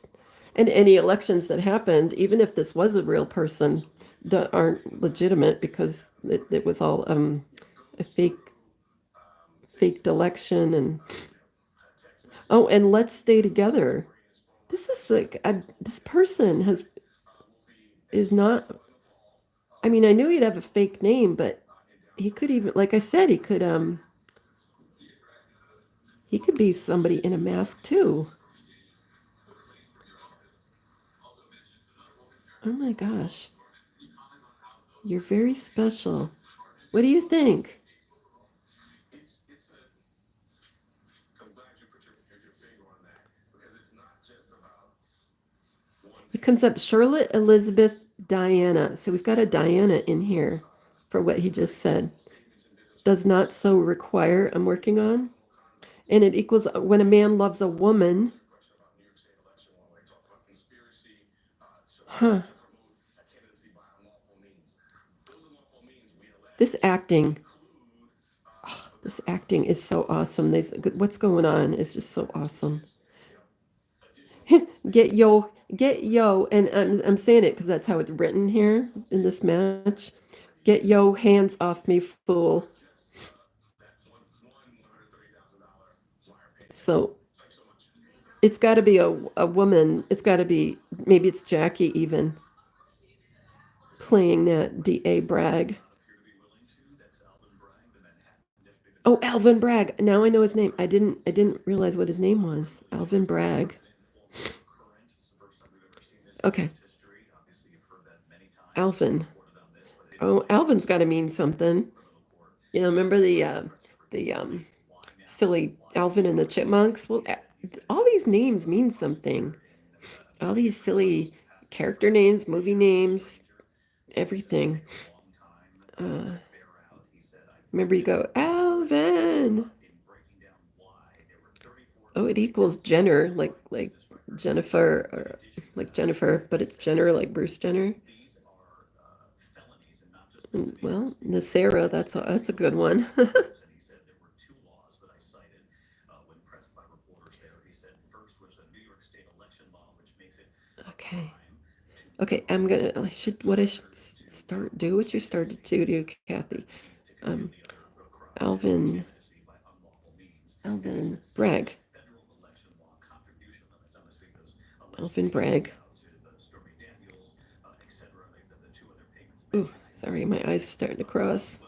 and any elections that happened, even if this was a real person, aren't legitimate because it was all a faked election and and let's stay together. This is like this person is not. I mean, I knew he'd have a fake name, but he could even, like I said, he could be somebody in a mask too. Oh my gosh. You're very special. What do you think? It comes up Charlotte Elizabeth Diana. So we've got a Diana in here for what he just said. Does not so require, I'm working on. And it equals when a man loves a woman. Huh. This acting is so awesome. What's going on is just so awesome. Get yo, and I'm saying it because that's how it's written here in this match. Get yo hands off me, fool. So it's got to be a woman. It's got to be, maybe it's Jackie even playing that DA Bragg. Oh, Alvin Bragg. Now I know his name. I didn't realize what his name was. Alvin Bragg. Okay. Alvin. Oh, Alvin's got to mean something. You know, remember the silly Alvin and the Chipmunks? Well, all these names mean something. All these silly character names, movie names, everything. Remember you go, Alvin. Oh, it equals Jenner, like Jennifer, or like Jennifer, but it's Jenner like Bruce Jenner. Well, Nasera, that's a good one. Okay, I should start do what you started to do, Kathy. Alvin Bragg. Alvin Bragg. Ooh, sorry, my eyes are starting to cross.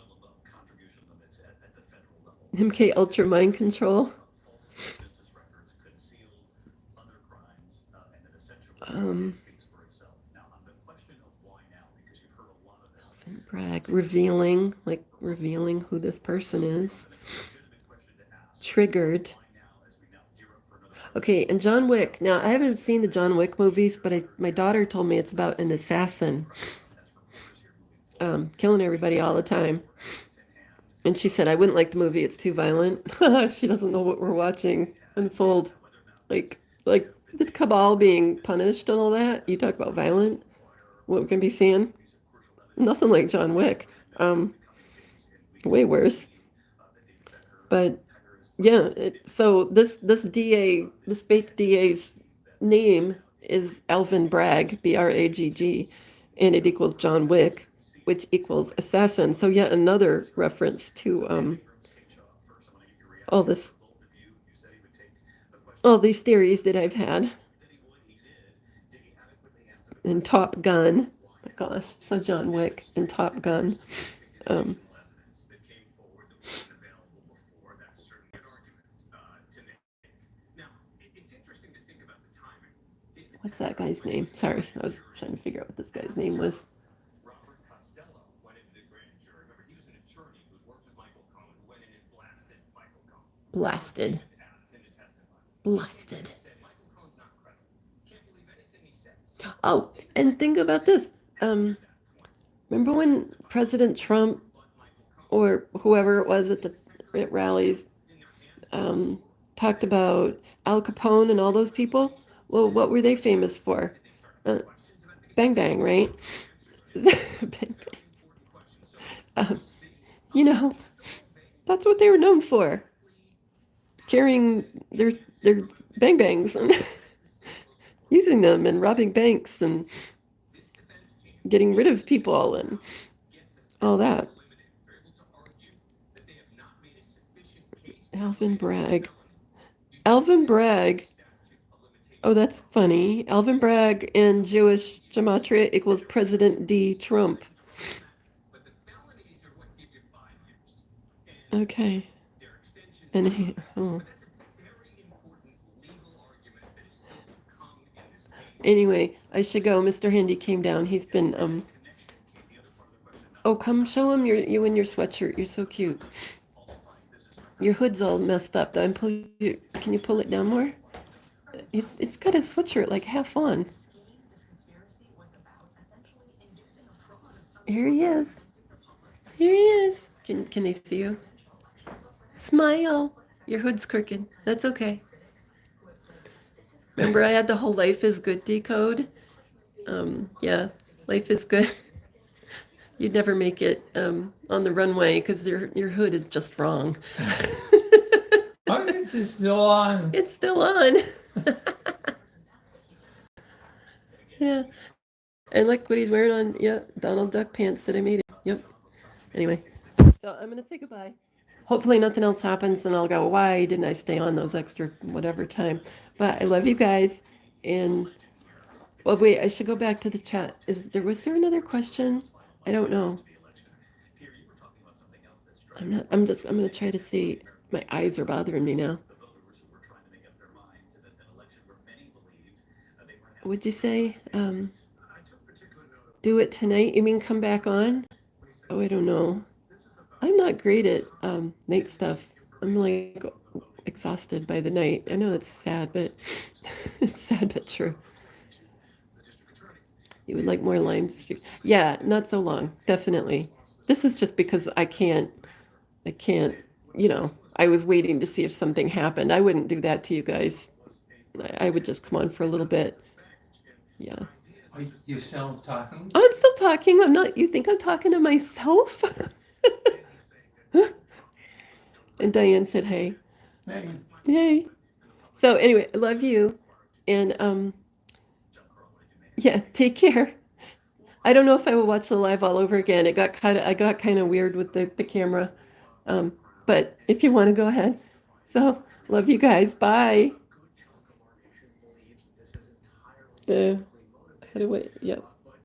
MK Ultra Mind Control. Alvin Bragg, revealing who this person is. Triggered. Okay, and John Wick. Now, I haven't seen the John Wick movies, but my daughter told me it's about an assassin killing everybody all the time. And she said, I wouldn't like the movie. It's too violent. She doesn't know what we're watching unfold. Like the cabal being punished and all that. You talk about violent. What we're going to be seeing? Nothing like John Wick. Way worse. But yeah, so this DA, this fake DA's name is Alvin Bragg, Bragg, and it equals John Wick, which equals assassin. So yet another reference to all these theories that I've had. And Top Gun. My gosh, so John Wick and Top Gun. What's that guy's name? Sorry, I was trying to figure out what this guy's name was. Robert Costello went into the grand jury. Remember, he was an attorney who worked with Michael Cohen, who went in and blasted Michael Cohen. Blasted. Asked him to testify. Blasted. Said Michael Cohen's not credible. Can't believe anything he says. Oh, and think about this. Remember when President Trump or whoever it was at rallies talked about Al Capone and all those people? Well, what were they famous for? Bang Bang, right? Bang Bang. That's what they were known for. Carrying their bang bangs and using them and robbing banks and getting rid of people and all that. Alvin Bragg. Alvin Bragg. Oh, that's funny. Alvin Bragg in Jewish gematria equals President D. Trump. Okay. And anyway, I should go. Mr. Handy came down. He's been Oh, come show him you in your sweatshirt. You're so cute. Your hood's all messed up. Can you pull it down more? It's got his sweatshirt like half on. Here he is. Here he is. Can they see you? Smile. Your hood's crooked. That's okay. Remember I had the whole life is good decode? Yeah, life is good. You'd never make it on the runway because your hood is just wrong. Oh, this is still on. It's still on. Yeah. And look what he's wearing on, yeah, Donald Duck pants that I made. Yep. Anyway, so I'm going to say goodbye. Hopefully nothing else happens and I'll go, why didn't I stay on those extra whatever time? But I love you guys. And, well, wait, I should go back to the chat. Was there another question? I don't know. I'm going to try to see. My eyes are bothering me now. Would you say, do it tonight? You mean come back on? Oh, I don't know. I'm not great at night stuff. I'm like exhausted by the night. I know it's sad, but it's sad but true. You would like more Lime Street? Yeah, not so long. Definitely. This is just because I can't, I was waiting to see if something happened. I wouldn't do that to you guys. I would just come on for a little bit. Yeah. Are you still talking? I'm still talking. I'm not, you think I'm talking to myself? And Diane said, hey. Hey. Hey. So anyway, I love you. And yeah, take care. I don't know if I will watch the live all over again. I got kind of weird with the camera. But if you want to go ahead. So love you guys. Bye. How do I, yep.